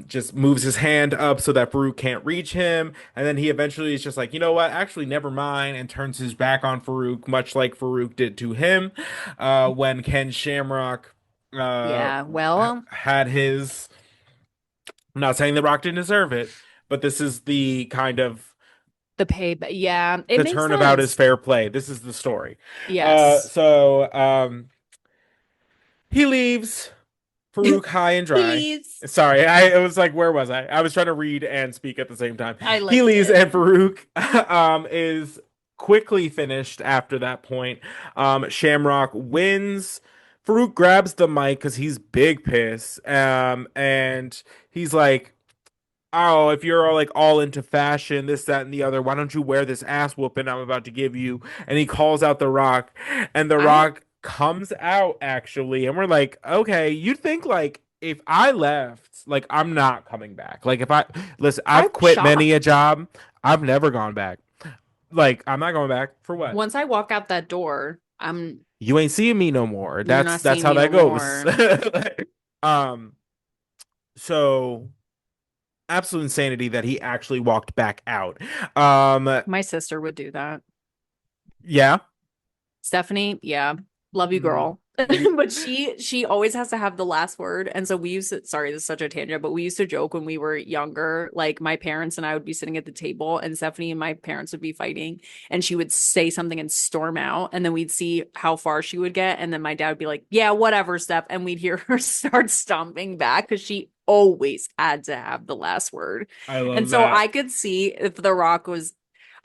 just moves his hand up so that Farouk can't reach him, and then he eventually is just like, you know what, actually never mind, and turns his back on Farouk, much like Farouk did to him when Ken Shamrock uh Yeah, well, had his. I'm not saying The Rock didn't deserve it, but this is the kind of the pay, but yeah, it the makes turnabout is sense. fair play. This is the story. Yes. He leaves Farouk high and dry. Please. Sorry, I it was like, where was I? I was trying to read and speak at the same time. I He liked leaves, it. and Farouk is quickly finished after that point. Shamrock wins. Farouk grabs the mic because he's big piss. And he's like, oh, if you're like all into fashion, this, that, and the other, why don't you wear this ass whooping I'm about to give you? And he calls out The Rock, and The I Rock comes out actually, and we're like, okay, you'd think like if I left, like I'm not coming back. Like if I listen, I'm I've quit many a shocked. job, I've never gone back. Like I'm not going back for what? Once I walk out that door, You ain't seeing me no more. you're That's not that's seeing how me that no goes. more. um, so absolute insanity that he actually walked back out. Um, My sister would do that. yeah. Stephanie, yeah. Love you, Mm, girl. we But she always has to have the last word. And so we used to, sorry, this is such a tangent, but we used to joke when we were younger, like my parents and I would be sitting at the table and Stephanie and my parents would be fighting and she would say something and storm out and then we'd see how far she would get and then my dad would be like, "Yeah, whatever, Steph." And we'd hear her start stomping back cuz she always had to have the last word. I And love so that. I could see if The Rock was,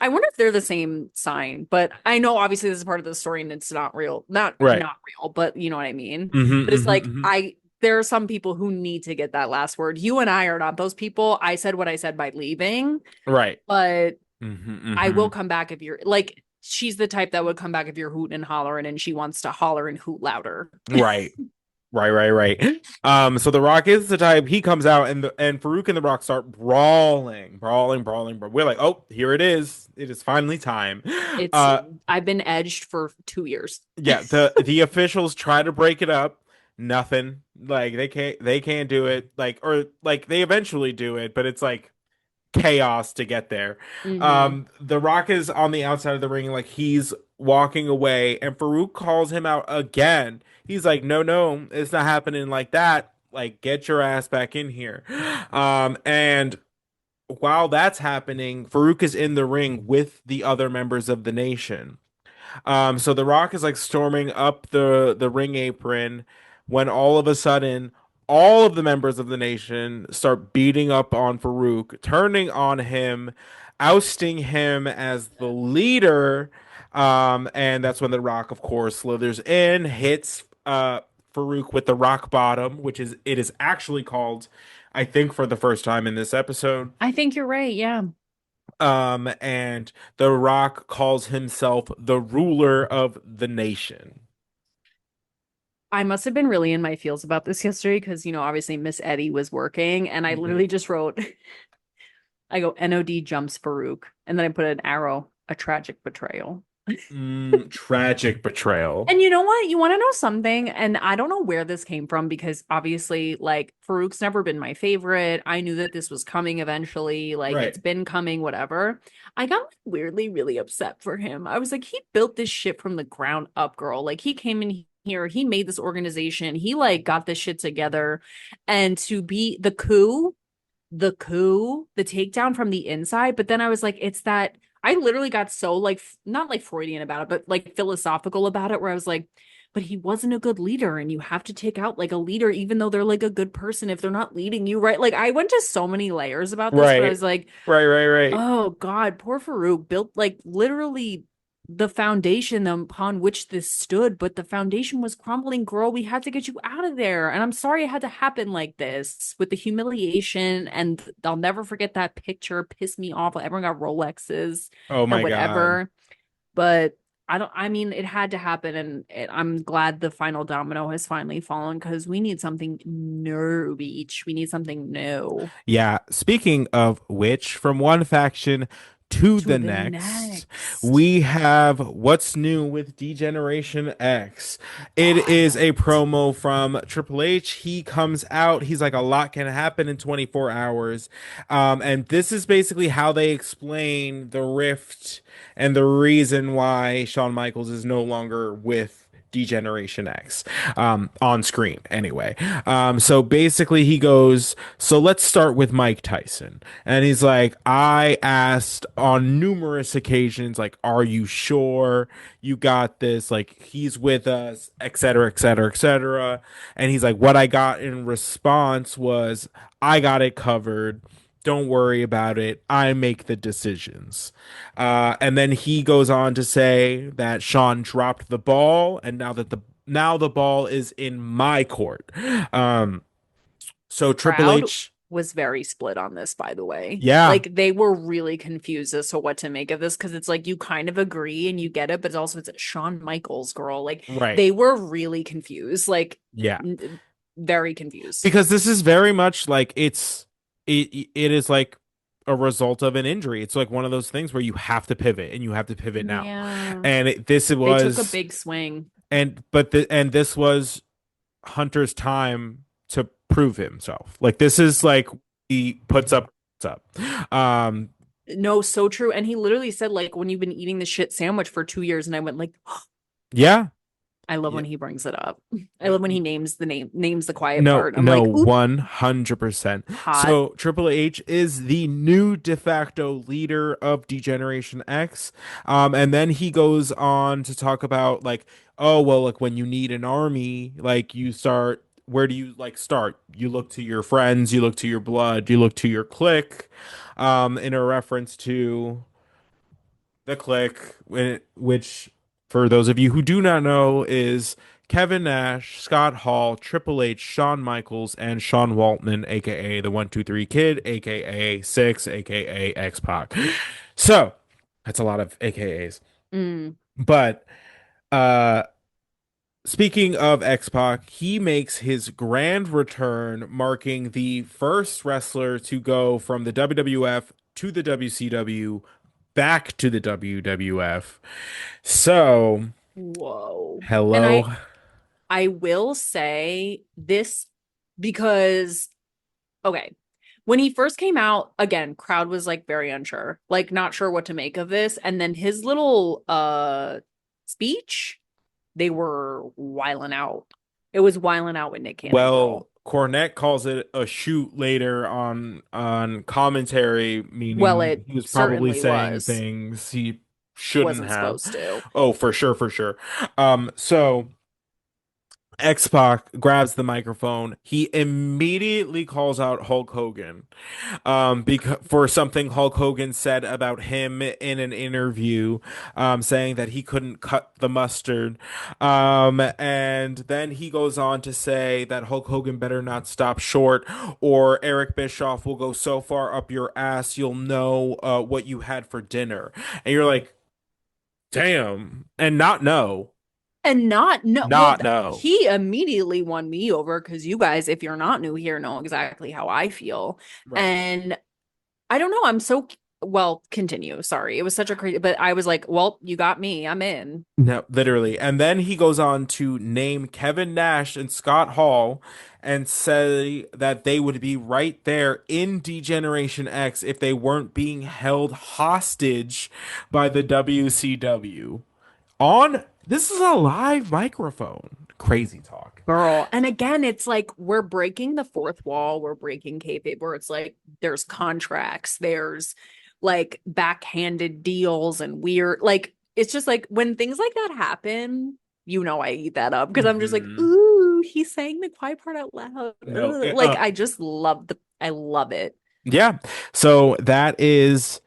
I wonder if they're the same sign, but I know obviously this is part of the story and it's not real. Not Right. not real, but you know what I mean. Hmm. But it's Hmm. like Hmm. I there are some people who need to get that last word. You and I are not those people. I said what I said by leaving, Right. but Hmm. I Hmm. will come back if you're like she's the type that would come back if you're hooting and hollering and she wants to holler and hoot louder. Right. Right, right, right. So The Rock is the type, he comes out and Farouk and The Rock start brawling, brawling, brawling, but we're like, oh, here it is. It is finally time. It's Uh I've been edged for 2 years. yeah, the officials try to break it up. Nothing. Like they can't do it. Like or like they eventually do it, but it's like chaos to get there. Hmm. The Rock is on the outside of the ring, like he's walking away, and Farouk calls him out again. He's like, "No, no, it's not happening like that. Like, get your ass back in here." And while that's happening, Farouk is in the ring with the other members of the nation. So The Rock is like storming up the ring apron when all of a sudden all of the members of the nation start beating up on Farouk, turning on him, ousting him as the leader. And that's when The Rock, of course, slithers in, hits Farouk with the rock bottom, which is it is actually called, I think, for the first time in this episode. I think you're right. Yeah. And The Rock calls himself the ruler of the nation. I must have been really in my feels about this yesterday because, obviously Miss Eddie was working and I Mhm. literally just wrote, I go, NOD jumps Farouk. And then I put an arrow, a tragic betrayal. Tragic betrayal. And you know what? You want to know something? And I don't know where this came from because obviously, like, Farouk's never been my favorite. I knew that this was coming eventually. Like, it's Right. been coming, whatever. I got like, weirdly really upset for him. I was like, he built this shit from the ground up, girl. Like, he came in here, he made this organization, he like got this shit together. And to be the takedown from the inside. But then I was like, it's that I literally got so like not like Freudian about it, but like philosophical about it, where I was like, but he wasn't a good leader, and you have to take out like a leader, even though they're like a good person, if they're not leading you right. Like I went to so many layers about this, but I Right. was like, Right, right, right. oh God, poor Farouk built like literally the foundation upon which this stood, but the foundation was crumbling, girl. We had to get you out of there. And I'm sorry it had to happen like this with the humiliation. And I'll never forget that picture. Pissed me off. Everyone got Rolexes Oh or my God. whatever. But I mean, it had to happen. And I'm glad the final domino has finally fallen because we need something new, beach. We need something new. Yeah, speaking of which, from one faction to To the the next, next. we have what's new with Degeneration X. It is a What? promo from Triple H. He comes out, he's like, a lot can happen in 24 hours. And this is basically how they explain the rift and the reason why Shawn Michaels is no longer with Degeneration X on screen anyway. So basically, he goes, so let's start with Mike Tyson. And he's like, I asked on numerous occasions, like, are you sure you got this? Like, he's with us, et cetera, et cetera, et cetera. And he's like, what I got in response was, I got it covered. Don't worry about it. I make the decisions. And then he goes on to say that Sean dropped the ball, and now the ball is in my court. Um, so Triple Crowd H, was very split on this, by the way. yeah, Like they were really confused as to what to make of this because it's like you kind of agree and you get it, but it's Shawn Michaels, girl. Like right, they were really confused, like yeah, very confused. because this is very much like it is like a result of an injury. It's like one of those things where you have to pivot and you have to pivot now. Yeah. And this They took a was big swing. and this was Hunter's time to prove himself. Like this is like he puts up. No, so true. And he literally said, like, when you've been eating the shit sandwich for 2 years, and I went like, Yeah. I love Yeah. when he brings it up. I love when he names the quiet No, part. I'm no, like, oop, 100%. hot. So Triple H is the new de facto leader of Degeneration X. And then he goes on to talk about like, oh, well, like when you need an army, like you start, where do you like start? You look to your friends, you look to your blood, you look to your clique, in a reference to the Click, which, for those of you who do not know, is Kevin Nash, Scott Hall, Triple H, Shawn Michaels, and Sean Waltman, aka the 123 Kid, aka Six, aka X-Pac. So that's a lot of AKAs. Mm. But uh speaking of X-Pac, he makes his grand return, marking the first wrestler to go from the WWF to the WCW back to the WWF. So, Whoa. And hello. I will say this because okay. When he first came out, again, crowd was like very unsure, like not sure what to make of this. And then his little speech, they were wiling out. It was wiling out with Nick Cannon, Well, girl. Cornette calls it a shoot later on commentary, Well, meaning it he was probably certainly saying was. things he shouldn't Wasn't have. supposed to. Oh, for sure, for sure. So X-Pac grabs the microphone. He immediately calls out Hulk Hogan, because for something Hulk Hogan said about him in an interview, saying that he couldn't cut the mustard. And then he goes on to say that Hulk Hogan better not stop short, or Eric Bischoff will go so far up your ass you'll know what you had for dinner. And you're like, damn, and not know, And not no, well, not know. he immediately won me over because you guys, if you're not new here, know exactly how I feel. Right. And I don't know. I'm so well, continue. Sorry. It was such a crazy, but I was like, well, you got me. I'm in. No, literally. And then he goes on to name Kevin Nash and Scott Hall and say that they would be right there in D-Generation X if they weren't being held hostage by the WCW. On this is a live microphone. Crazy talk. Girl. And again, it's like we're breaking the fourth wall. We're breaking kayfabe where it's like there's contracts, there's like backhanded deals and weird, like it's just like when things like that happen, I eat that up because I'm just like, Hmm. ooh, he's saying the quiet part out loud. No. Ugh. Like I just I love it. Yeah. So that is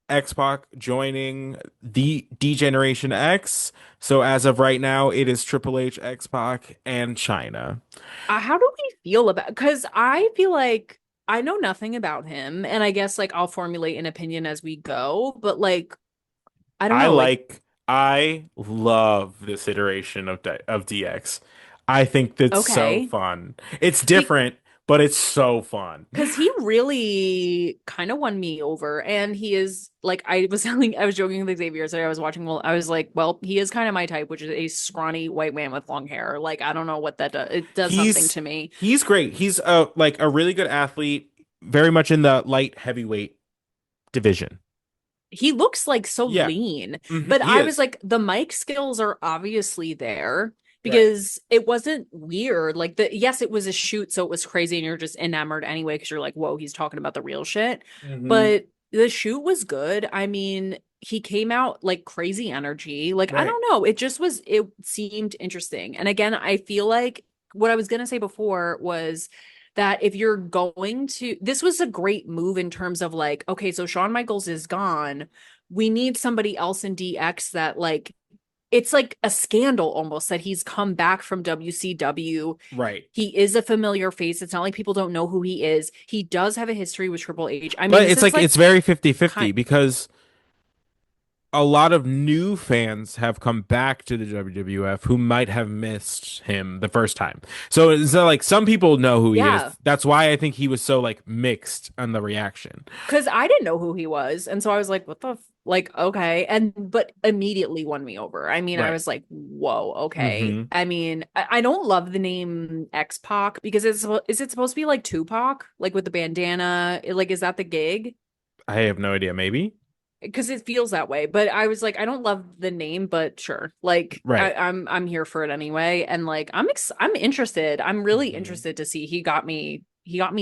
X-Pac joining the D-Generation X. So as of right now, it is Triple H, X-Pac, and China. How do we feel about because I feel like I know nothing about him and I guess like I'll formulate an opinion as we go, but like I don't I know, like like, I love this iteration of DX. I think that's so okay. fun. It's different, but it's so fun. Because he really kind of won me over, and he is like I was joking with Xavier. So I was watching. Well, I was like, well, he is kind of my type, which is a scrawny white man with long hair. Like I don't know what that does. It does something He's to me. he's great. He's a really good athlete, very much in the light heavyweight division. He looks like so Yeah, lean, but he I was is. like, the mic skills are obviously there Right. because it wasn't weird. Like yes, it was a shoot, so it was crazy, and you're just enamored anyway because you're like, whoa, he's talking about the real shit. Hmm. But the shoot was good. I mean, he came out like crazy energy. Like, I Right. don't know. It seemed interesting. And again, I feel like what I was gonna say before was that if you're going to, this was a great move in terms of like, okay, so Shawn Michaels is gone. We need somebody else in DX that like, it's like a scandal almost that he's come back from WCW. Right. He is a familiar face. It's not like people don't know who he is. He does have a history with Triple H. I mean, But this it's is like like it's very 50-50 kind because a lot of new fans have come back to the WWF who might have missed him the first time. So like some people know who he is. yeah. That's why I think he was so like mixed on the reaction. Because I didn't know who he was. And so I was like, what the like, okay. And but immediately won me over. I mean, I Right. was like, whoa, okay. Hmm. I mean, I don't love the name X-Pac because is it supposed to be like Tupac? Like with the bandana? Like, is that the gig? I have no idea. Maybe. Because it feels that way. But I was like, I don't love the name, but sure. Like Right. I'm here for it anyway. And like I'm interested. I'm really Hmm. interested to see he got me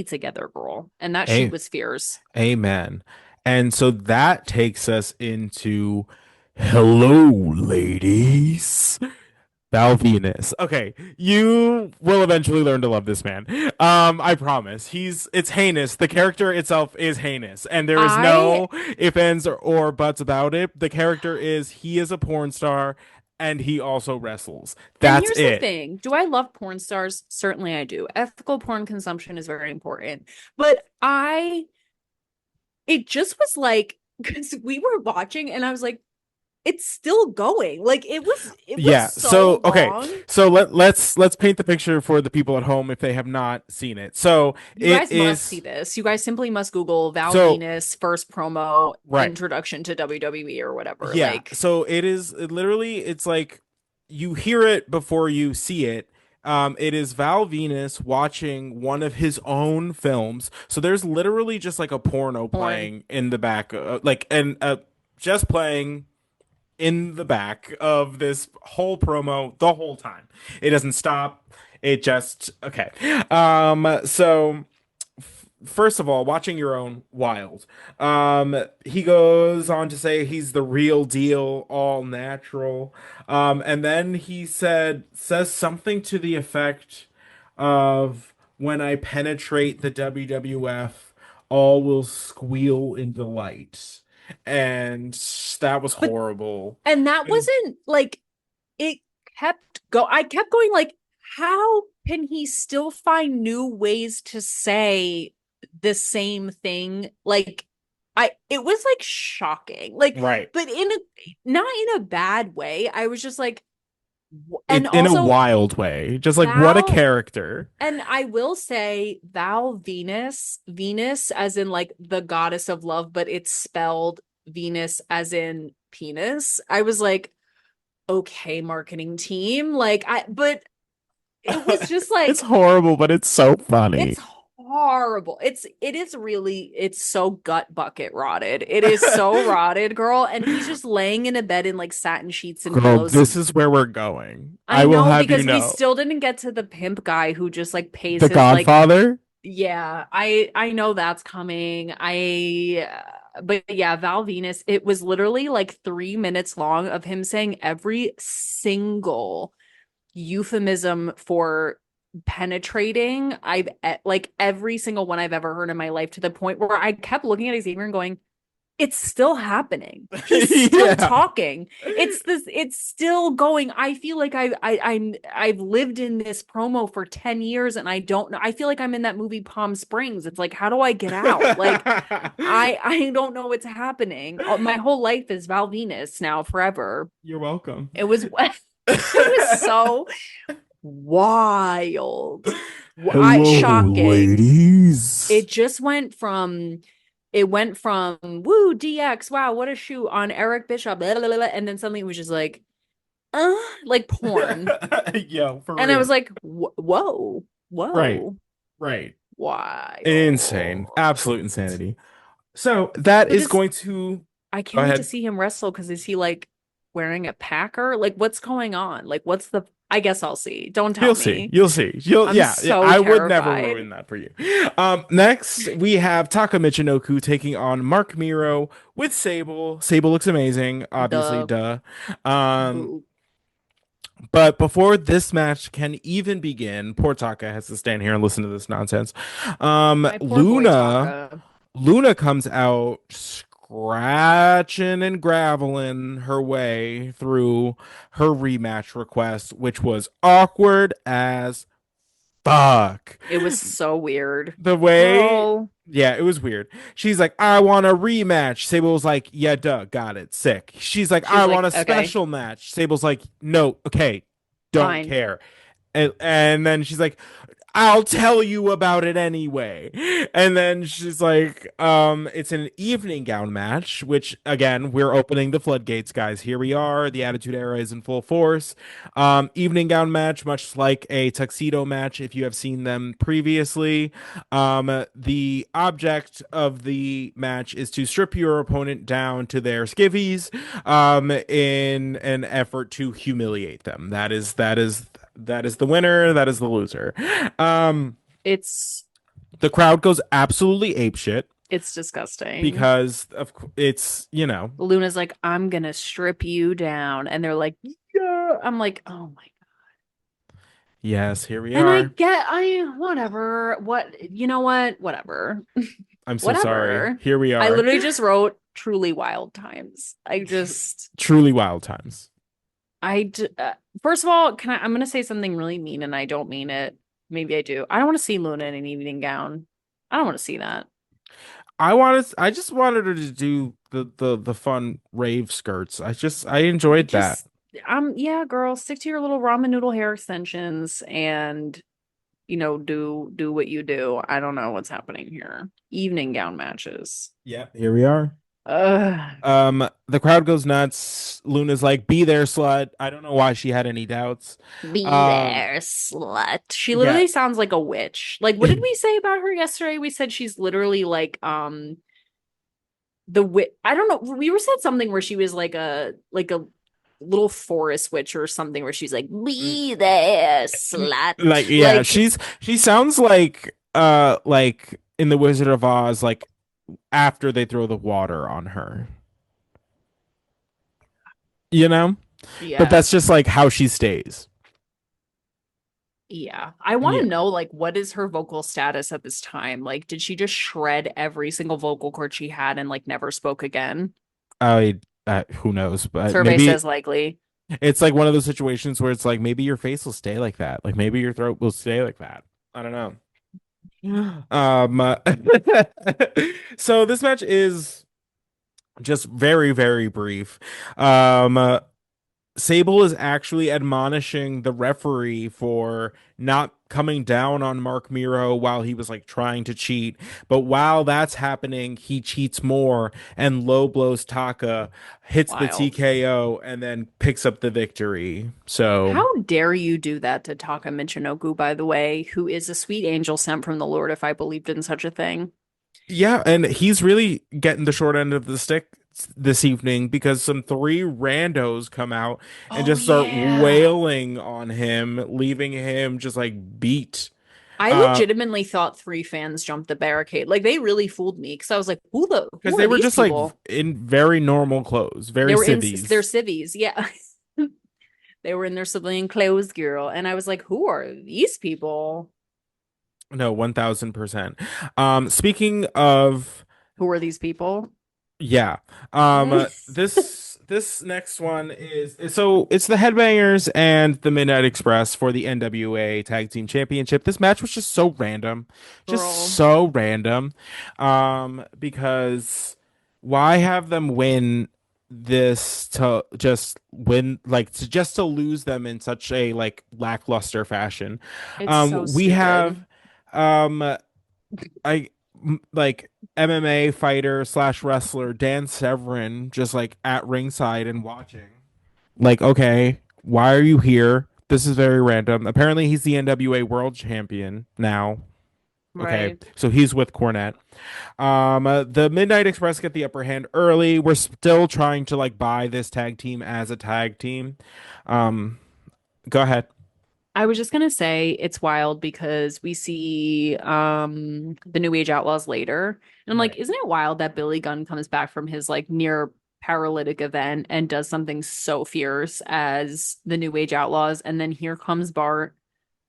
together, girl. And that shoot A was fierce. Amen. And so that takes us into hello, ladies. Val Venis. Okay, you will eventually learn to love this man. I promise. It's heinous. The character itself is heinous, and there is I no ifs, ands, or buts about it. The character is he is a porn star, and he also wrestles. And That's here's the it. thing. Do I love porn stars? Certainly I do. Ethical porn consumption is very important. But it just was like, because we were watching and I was like, it's still going. Like it was Yeah. so So, okay. long. So let's paint the picture for the people at home if they have not seen it. So You it guys must see is this. You guys simply must Google Val so Venis first promo right. introduction to WWE or whatever. Yeah. Like, So literally it's like you hear it before you see it. It is Val Venus watching one of his own films. So there's literally just like a porno porn. playing in the back, like and just playing in the back of this whole promo the whole time. It doesn't stop. It just okay. So first of all, watching your own wild. He goes on to say he's the real deal, all natural. And then says something to the effect of when I penetrate the WWF, all will squeal in delight. And that was But horrible. and that wasn't like it I kept going like, how can he still find new ways to say the same thing? Like it was like shocking. Like, Right. but not in a bad way. I was just like, and It in a also wild way. Just like what a Val, character. and I will say Val Venus as in like the goddess of love, but it's spelled Venus as in penis. I was like, okay, marketing team. But it was just It's like, horrible, but it's so funny. it's horrible. It's so gut bucket rotted. It is so rotted, girl. And he's just laying in a bed in like satin sheets and Girl, pillows. this is where we're going. I I will know have you because we know. still didn't get to the pimp guy who just like pays The his like, Godfather? yeah, I know that's coming. But yeah, Val Venus, it was literally like 3 minutes long of him saying every single euphemism for penetrating like every single one I've ever heard in my life, to the point where I kept looking at Xavier and going, it's still happening. He's still Yeah. talking. It's still going. I feel like I've lived in this promo for 10 years and I don't know. I feel like I'm in that movie Palm Springs. It's like, how do I get out? Like I don't know what's happening. My whole life is Val Venus now forever. You're welcome. It was it was so wild. Hello, Shocking. ladies. It just went from woo DX, wow, what a shoot on Eric Bishop, blah, blah, blah, blah, and then suddenly it was just like porn. Yo, for And I real. was like, whoa, Right, whoa, right. Insane. wild. Absolute insanity. So that But is going to I go can't wait to ahead. see him wrestle, because is he like wearing a packer? Like, what's going on? Like, I guess I'll see. Don't tell You'll see. me. You'll see. You'll I'm yeah. so I would never terrified. ruin that for you. Next we have Taka Michinoku taking on Mark Miro with Sable. Sable looks amazing, obviously, The duh. Um, boo. but before this match can even begin, poor Taka has to stand here and listen to this nonsense. My poor boy Luna Taka. Luna comes out scratching and graveling her way through her rematch request, which was awkward as fuck. It was so weird. The way, Girl. yeah, it was weird. She's like, I want a rematch. Sable was like, yeah, duh, got it. Sick. She's like, She was I want like, a okay, special match. Sable's like, no, okay, don't fine. care. And then she's like, I'll tell you about it anyway. And then she's like, it's an evening gown match, which again, we're opening the floodgates, guys. Here we are. The Attitude Era is in full force. Evening gown match, much like a tuxedo match, if you have seen them previously. The object of the match is to strip your opponent down to their skivvies, in an effort to humiliate them. That is the winner. That is the loser. Um, It's the crowd goes absolutely apeshit it's disgusting. because it's Luna's like, I'm gonna strip you down. And they're like, yeah. I'm like, oh my. yes, here we And are. whatever. You know what? Whatever. I'm so sorry. Whatever. Here we I are. literally just wrote truly wild times. Truly wild times. First of all, I'm going to say something really mean and I don't mean it. Maybe I do. I don't want to see Luna in an evening gown. I don't want to see that. I just wanted her to do the fun rave skirts. I enjoyed that. Just yeah, girl, stick to your little ramen noodle hair extensions and do what you do. I don't know what's happening here. Evening gown matches. Yeah, here we are. Ugh. The crowd goes nuts. Luna's like, "Be there, slut." I don't know why she had any doubts. Be Um, there, slut. She yeah, literally sounds like a witch. Like, what did we say about her yesterday? We said she's literally like the witch. I don't know. We were said something where she was like a little forest witch or something where she's like, mm, be there, slut. like yeah, Like, she sounds like in the Wizard of Oz, like after they throw the water on her, you know. But yeah. that's just like how she stays. Yeah. I want Yeah, to know like what is her vocal status at this time? Like did she just shred every single vocal cord she had and like never spoke again? I who knows, but Survey maybe says likely. it's like one of those situations where it's like maybe your face will stay like that, like maybe your throat will stay like that. I don't know. So this match is just very, very brief. Um, Sable is actually admonishing the referee for not coming down on Mark Miro while he was like trying to cheat. But while that's happening, he cheats more and low blows Taka, hits the Wild. TKO, and then picks up the victory. So, How dare you do that to Taka Michinoku, by the way, who is a sweet angel sent from the Lord, if I believed in such a thing. yeah, and he's really getting the short end of the stick this evening because some three randos come out and Oh just start yeah. wailing on him, leaving him just like beat. I Uh, legitimately thought three fans jumped the barricade. Like they really fooled me because I was like, because who they are were these just like people? in very normal clothes, They very were in their civvies. civvies, yeah. They were in their civilian clothes, girl. And I was like, who are these people? No, 1000%. Speaking of, Who are these people? yeah, this next one is so it's the Headbangers and the Midnight Express for the NWA Tag Team Championship. This match was just so random, just Girl. so random. Because why have them win this to just win like to just to lose them in such a like lackluster fashion? It's so We stupid. have um like MMA fighter slash wrestler Dan Severn just like at ringside and watching. Like, okay, why are you here? This is very random. Apparently, he's the NWA World Champion now. Okay, Right. so he's with Cornette. The Midnight Express get the upper hand early. We're still trying to like buy this tag team as a tag team. Um, Go ahead. I was just gonna say it's wild because we see the New Age Outlaws later. And I'm like, Right. isn't it wild that Billy Gunn comes back from his like near paralytic event and does something so fierce as the New Age Outlaws, and then here comes Bart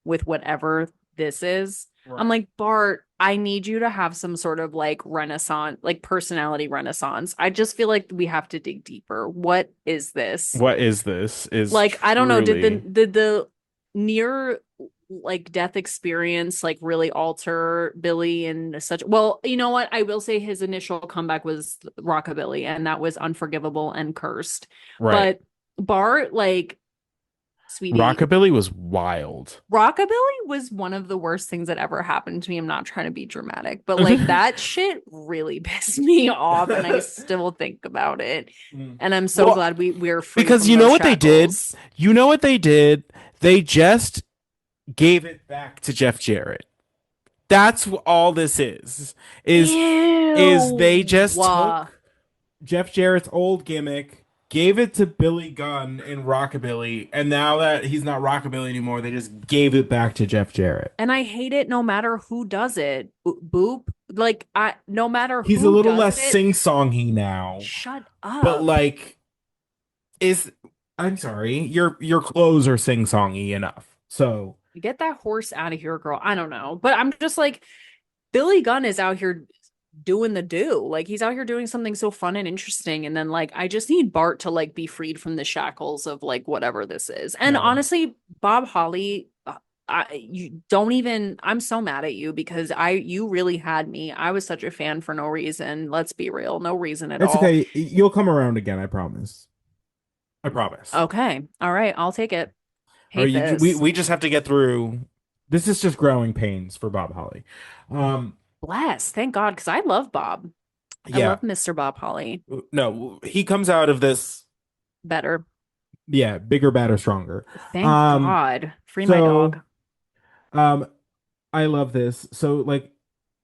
with whatever this is. I'm Right. like, Bart, I need you to have some sort of like renaissance, like personality renaissance. I just feel like we have to dig deeper. What is this? What is this? Is Like, I don't know, truly did the near like death experience like really alter Billy in such well, you know what? I will say his initial comeback was Rockabilly, and that was unforgivable and cursed. right. But Bart, like, sweetie, Rockabilly was wild. Rockabilly was one of the worst things that ever happened to me. I'm not trying to be dramatic, but like that shit really pissed me off, and I still think about it. Mm. And I'm so Well, glad we're free because from you know those what they did? shackles. You know what they did? They just gave it back to Jeff Jarrett. That's all this is is they Ew. just took Jeff Jarrett's old gimmick, gave it to Billy Gunn in Rockabilly, and now that he's not Rockabilly anymore, they just gave it back to Jeff Jarrett. And I hate it no matter who does it. Boop. Like I no matter He's a who little does less it, sing-songy now, shut but up. like is I'm sorry, your clothes are sing-songy enough. So Get that horse out of here, girl. I don't know. But I'm just like Billy Gunn is out here doing the do. Like he's out here doing something so fun and interesting. And then like I just need Bart to like be freed from the shackles of like whatever this is. And no. honestly, Bob Holly, you don't even, I'm so mad at you because you really had me. I was such a fan for no reason. Let's be real. No reason at It's all. okay. You'll come around again, I promise. I promise. Okay. All right. I'll take it. All right, Hate this. we just have to get through. This is just growing pains for Bob Holly. Um, Bless. Thank God. Because I love Bob. I yeah, love Mr. Bob Holly. no, he comes out of this, Better. yeah, bigger, badder, stronger. Thank Um, God. Free my so, dog. um, I love this. So, like,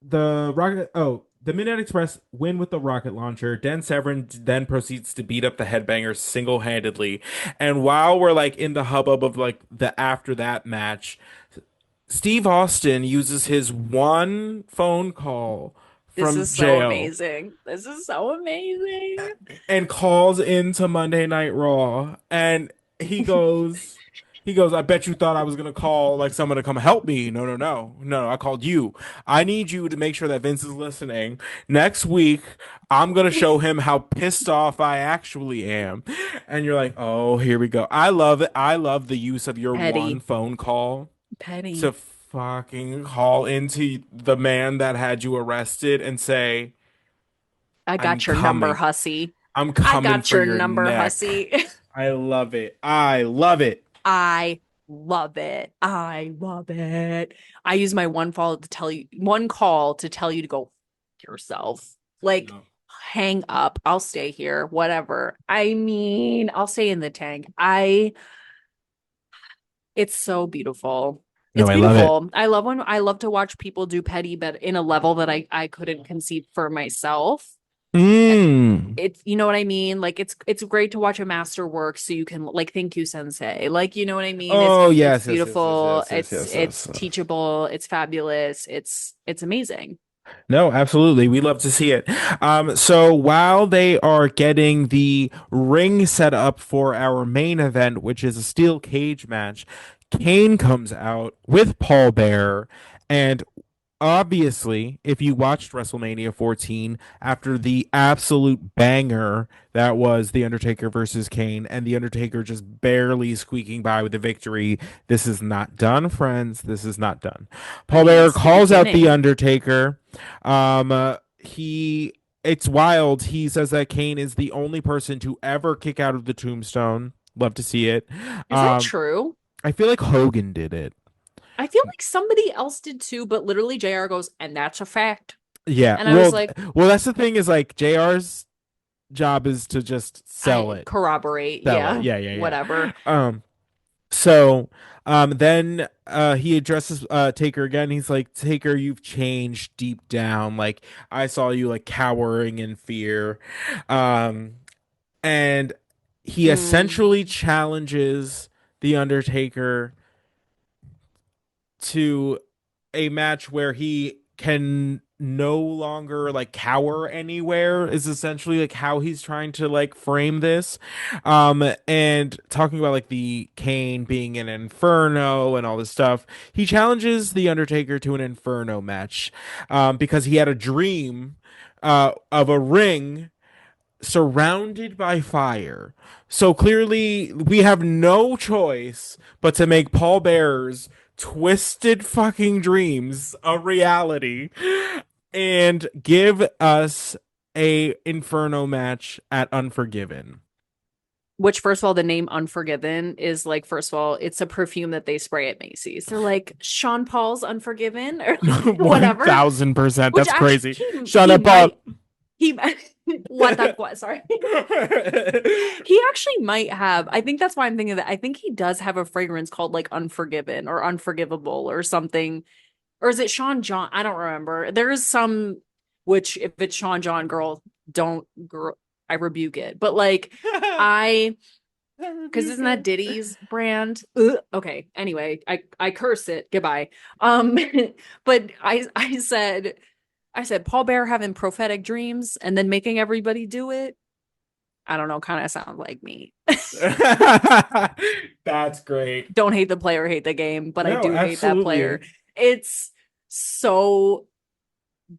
the Midnight Express win with the rocket launcher. Dan Severn then proceeds to beat up the Headbangers single-handedly. And while we're like in the hubbub of like the after that match, Steve Austin uses his one phone call This from is so jail amazing. This is so amazing. and calls into Monday Night Raw, and he goes, I bet you thought I was gonna call like someone to come help me. No, no, no, no, I called you. I need you to make sure that Vince is listening. Next week, I'm gonna show him how pissed off I actually am. And you're like, oh, here we go. I love it. I love the use of your one Petty. phone call to Petty. fucking call into the man that had you arrested and say, I I'm got your number, coming. hussy. I'm I coming got for your your number, neck. hussy. I love it. I love it. I love it. I love it. I use my one call to tell you to go f- yourself. Like, No, hang up. I'll stay here. Whatever. I mean, I'll stay in the tank. It's so beautiful. no, It's I love it. beautiful. I love to watch people do petty, but in a level that I couldn't conceive for myself. Mm. It's, you know what I mean? Like it's great to watch a master work so you can, like, thank you sensei. Like, you know what I mean? Oh It's yes, yes, yes, yes, beautiful. yes, yes, yes, It's yes. teachable. It's fabulous. It's amazing. No, absolutely. We love to see it. So while they are getting the ring set up for our main event, which is a steel cage match, Kane comes out with Paul Bearer, and obviously, if you watched WrestleMania 14 after the absolute banger that was The Undertaker versus Kane, and The Undertaker just barely squeaking by with the victory, this is not done, friends. This is not done. I Paul mean, Bearer it's the calls out The beginning. Undertaker. He It's wild. He says that Kane is the only person to ever kick out of the tombstone. Love to see it. Is that Um, true? I feel like Hogan did it. I feel like somebody else did too, but literally JR goes, and that's a fact. Yeah. And I was like, Well, that's the thing is like JR's job is to just sell I it. corroborate. Sell it. Yeah, Yeah, yeah, yeah. whatever. So then he addresses Taker again. He's like, Taker, you've changed deep down. Like I saw you like cowering in fear. Um and he Mm. essentially challenges the Undertaker to a match where he can no longer like cower anywhere is essentially like how he's trying to like frame this. And talking about like the Kane being an Inferno and all this stuff, he challenges the Undertaker to an Inferno match because he had a dream of a ring surrounded by fire. So clearly, we have no choice but to make Paul Bearer's twisted fucking dreams a reality and give us a Inferno match at Unforgiven. Which, first of all, the name Unforgiven is like, first of all, it's a perfume that they spray at Macy's. They're like Sean Paul's Unforgiven or like whatever. 1000%. Which That's actually crazy. Shut he up, Bob. might he what that what sorry. He actually might have. I think that's why I'm thinking that. I think he does have a fragrance called like Unforgiven or Unforgivable or something. Or is it Sean John? I don't remember. There is some, which if it's Sean John, girl, don't girl, I rebuke it. But like I because isn't that Diddy's brand? Ugh. Okay. Anyway, I curse it. Goodbye. Um, but I said Paul Bear having prophetic dreams and then making everybody do it. I don't know, kind of sounds like me. That's great. Don't hate the player, hate the game, but I No, do hate that player. absolutely. It's so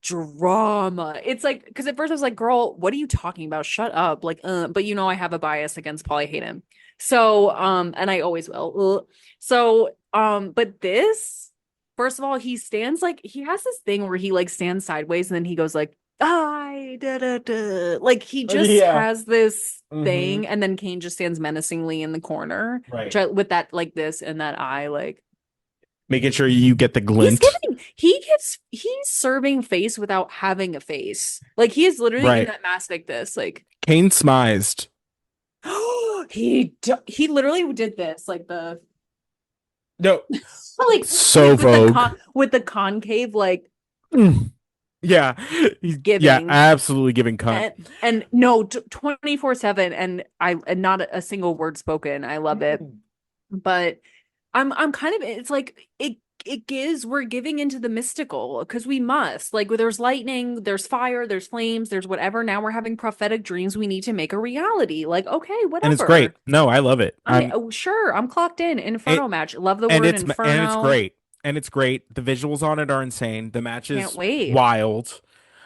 drama. It's like, because at first I was like, girl, what are you talking about? Shut up. Like, but you know, I have a bias against Paul. I hate him. So, and I always will. So, but this, first of all, he stands like, he has this thing where he like stands sideways and then he goes like, I da da da. Like he just Yeah. has this Hmm. thing, and then Kane just stands menacingly in the corner, which Right. I, with that like this and that eye, like Making sure you get the glint. he's serving face without having a face. Like he is literally in Right. that mask like this. Like Kane smized. he literally did this like the No, like so Vogue. with the concave like Mm. Yeah. Yeah, giving absolutely giving cunt. and no 24/7 and I and not a single word spoken. I love it. But I'm kind of it's like it gives we're giving into the mystical because we must like there's lightning, there's fire, there's flames, there's whatever. Now we're having prophetic dreams. We need to make a reality. Like okay, And it's great. whatever. No, I love it. I mean, oh, sure, I'm clocked in. Inferno It match. Love the and word it's inferno. great. And it's great. The visuals on it are insane. The match Can't is wait. wild.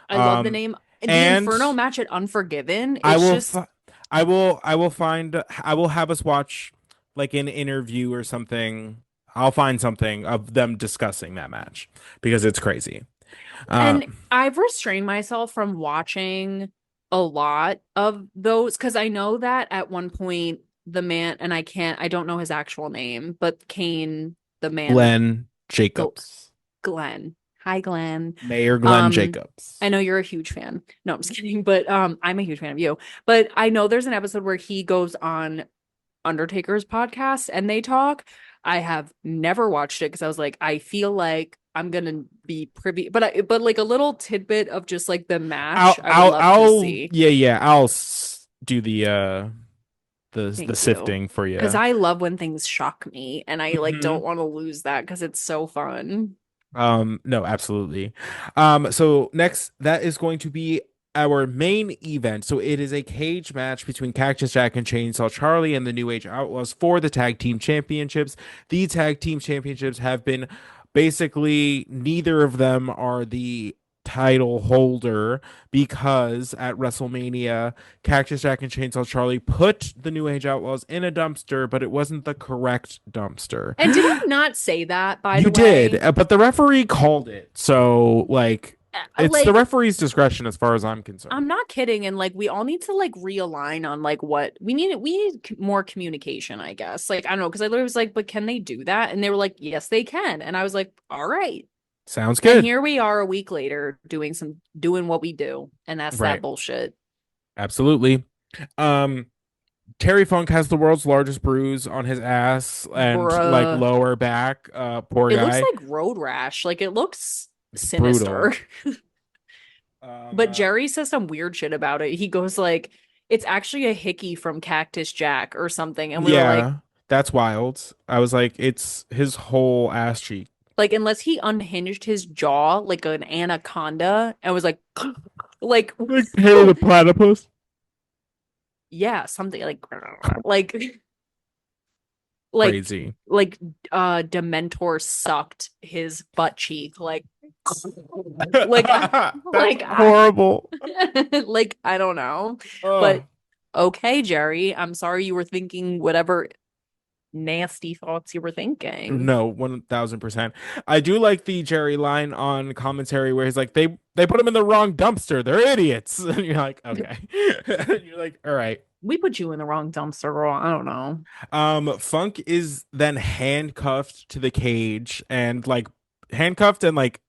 I love the Um name. The and Inferno match at Unforgiven. I It's will just fi- I will find I will have us watch like an interview or something. I'll find something of them discussing that match because it's crazy. and Um I've restrained myself from watching a lot of those because I know that at one point the man and I don't know his actual name, but Kane, the man, Glenn Gl- Jacobs. Glenn. Hi, Glenn. Mayor Glenn Um, I Jacobs. know you're a huge fan. No, I'm just kidding, but I'm a huge fan of you. But I know there's an episode where he goes on Undertaker's podcast and they talk. I have never watched it because I was like, I feel like I'm gonna be privy, but like a little tidbit of just like the match, I would love to see. Yeah, do the Thank you. sifting for Because you. I love when things shock me and I like don't Hmm. want to lose that because it's so fun. No, absolutely. So next, that is going to be our main event. So it is a cage match between Cactus Jack and Chainsaw Charlie and the New Age Outlaws for the tag team championships. The tag team championships have been basically neither of them are the title holder because at WrestleMania, Cactus Jack and Chainsaw Charlie put the New Age Outlaws in a dumpster, but it wasn't the correct dumpster. And did I not say that, by You the did, way? but the referee called it. So, like, it's the Like referee's discretion as far as I'm I'm concerned. not kidding. And like, we all need to like realign on like what we need more communication, I guess. Like, I don't know, because I literally was like, but can they do that? And they were like, yes, they can. And I was like, all right. Sounds And good. here we are a week later doing what we do. And that's that Right. bullshit. Absolutely. Um, Terry Funk has the world's largest bruise on his ass and like Bruh. lower back. Poor It looks guy. like road rash. Like it looks It's sinister. brutal. Um, But uh, Jerry says some weird shit about it. He goes like, it's actually a hickey from Cactus Jack or something. And we were yeah, that's wild. I was like, it's his whole ass cheek. like unless he unhinged his jaw like an anaconda and was like like Like Taylor the platypus. yeah, something like like Crazy. like Dementor sucked his butt cheek like That's like I horrible. like I don't know. Oh. But okay, Jerry, I'm sorry you were thinking whatever nasty thoughts you were thinking. No, 1000%. I do like the Jerry line on commentary where he's like, they put him in the wrong dumpster. They're idiots. And you're like, okay. You're like, all right. We put you in the wrong dumpster, girl. I don't know. Funk is then handcuffed to the cage and like handcuffed and like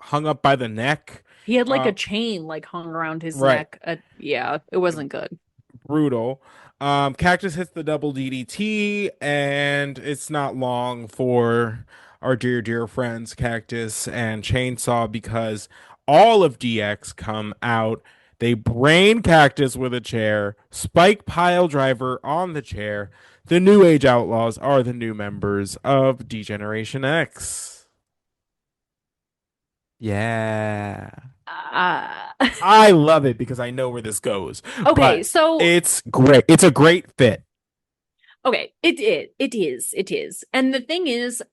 hung up by the neck. He had like a Uh, chain like hung around his right. neck. Yeah, it wasn't good. Brutal. Cactus hits the double DDT, and it's not long for our dear friends Cactus and Chainsaw because all of DX come out. They brain Cactus with a chair, spike pile driver on the chair. The New Age Outlaws are the new members of D-Generation X. Yeah. Uh, I love it because I know where this goes, okay, but so it's great. It's a great fit. okay, it is. And the thing is,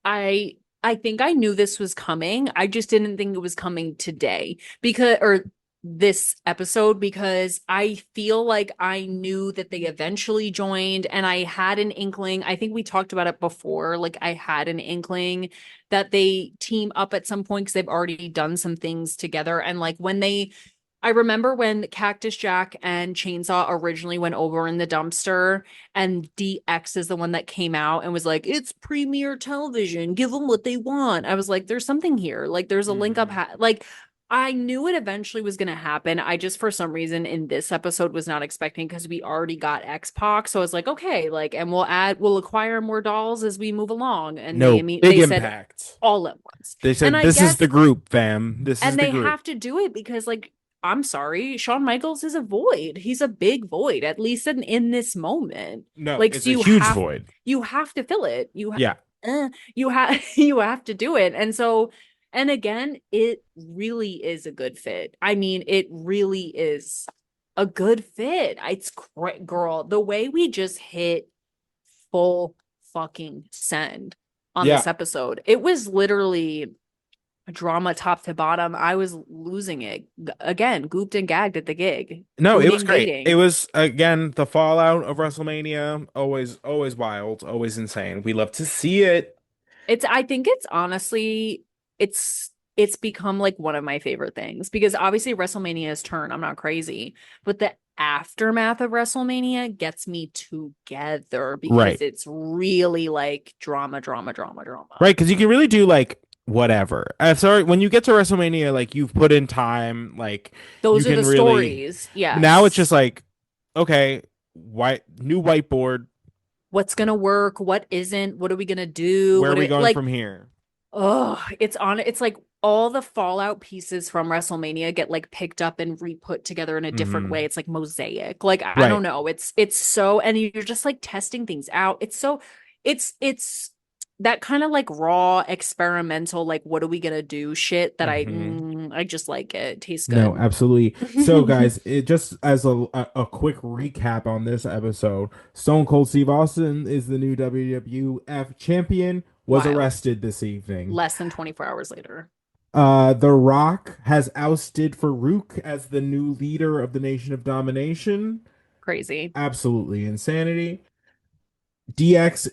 I think I knew this was coming. I just didn't think it was coming today because, or this episode, because I feel like I knew that they eventually joined and I had an inkling. I think we talked about it before. Like, I had an inkling that they team up at some point because they've already done some things together. And like, I remember when Cactus Jack and Chainsaw originally went over in the dumpster, and DX is the one that came out and was like, "It's premiere television. Give them what they want." I was like, "There's something here. Like, there's a link up." Mhm. Like, I knew it eventually was going to happen. I just, for some reason, in this episode, was not expecting because we already got X-Pac. So I was like, okay, like, and we'll acquire more dolls as we move along. And No, big they said impact. all at once. They And said, I this is the guess group, fam. This is and the they group. have to do it because, like, I'm sorry, Shawn Michaels is a void. He's a big void, at least in this moment. No, Like, it's so a huge void. you have to fill it. Yeah. You have you have to do it. And so, and again, it really is a good fit. I mean, it really is a good fit. It's great, girl. The way we just hit full fucking send on Yeah. this episode, it was literally drama top to bottom. I was losing it. Again, gooped and gagged at the gig, No, it was booting, great. It baiting. was again the fallout of WrestleMania. Always wild, always insane. We love to see it. I think it's honestly, it's become like one of my favorite things because obviously WrestleMania's turn. I'm not crazy, but the aftermath of WrestleMania gets me together Right. because it's really like drama, drama, drama, drama. Right, because you can really do like whatever. Sorry, when you get to WrestleMania, like you've put in time, like you Those are the can really. stories. Now it's just Yes. like, okay, new whiteboard. What's gonna work? What isn't? What are we gonna do? Where are What we are, going like from here? Oh, it's like all the fallout pieces from WrestleMania get like picked up and re-put together in a different way. Hmm. It's like mosaic. Like I don't Right. know. It's so, and you're just like testing things out. It's that kind of like raw experimental, like what are we gonna do shit that Hmm. I just like it. It tastes No, good. absolutely. So, guys, it just as a quick recap on this episode, Stone Cold Steve Austin is the new WWF champion. Was Wild. arrested this evening. Less than 24 hours later. The Rock has ousted Farouk as the new leader of the Nation of Domination. Crazy. Absolutely insanity. DX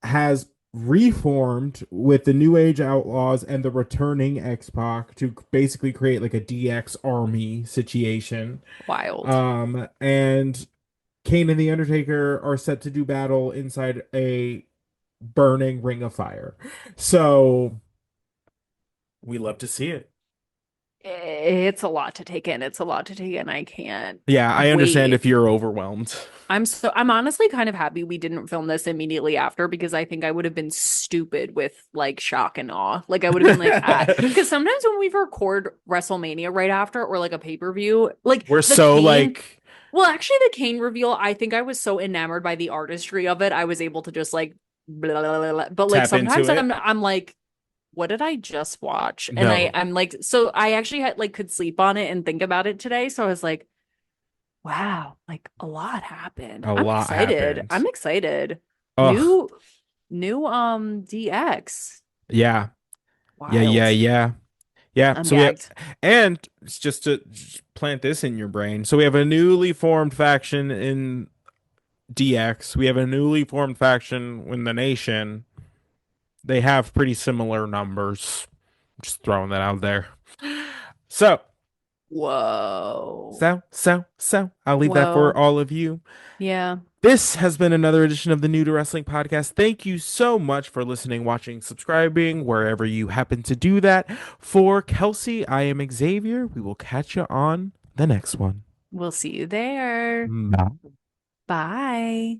has reformed with the New Age Outlaws and the returning X-Pac to basically create like a DX army situation. Wild. And Kane and the Undertaker are set to do battle inside a burning ring of fire. So we love to see it. It's a lot to take in. It's a lot to take in. I can't Yeah, I understand wait. if you're overwhelmed. I'm honestly kind of happy we didn't film this immediately after because I think I would have been stupid with like shock and awe. Like I would have been like, ah, because sometimes when we record WrestleMania right after or like a pay-per-view, like We're the so Kane, like, well, actually the Kane reveal, I think I was so enamored by the artistry of it, I was able to just like blah, blah, blah, blah. But like tap into sometimes it. I'm like, what did I just watch? And No, I'm like, so I actually had like could sleep on it and think about it today. So I was like, wow, like a lot happened. a I'm lot excited. happened. I'm excited. Oh, New DX. yeah. Yeah, yeah, Wild. yeah. Yeah, I'm so we have, gagged. and it's just to plant this in your brain. So we have a newly formed faction in DX. We have a newly formed faction in the Nation. They have pretty similar numbers. Just throwing that out there. So, Whoa. I'll leave that for Whoa. all of you. Yeah. This has been another edition of the New to Wrestling podcast. Thank you so much for listening, watching, subscribing, wherever you happen to do that. For Kelsey, I am Xavier. We will catch you on the next one. We'll see you there. Bye. Bye.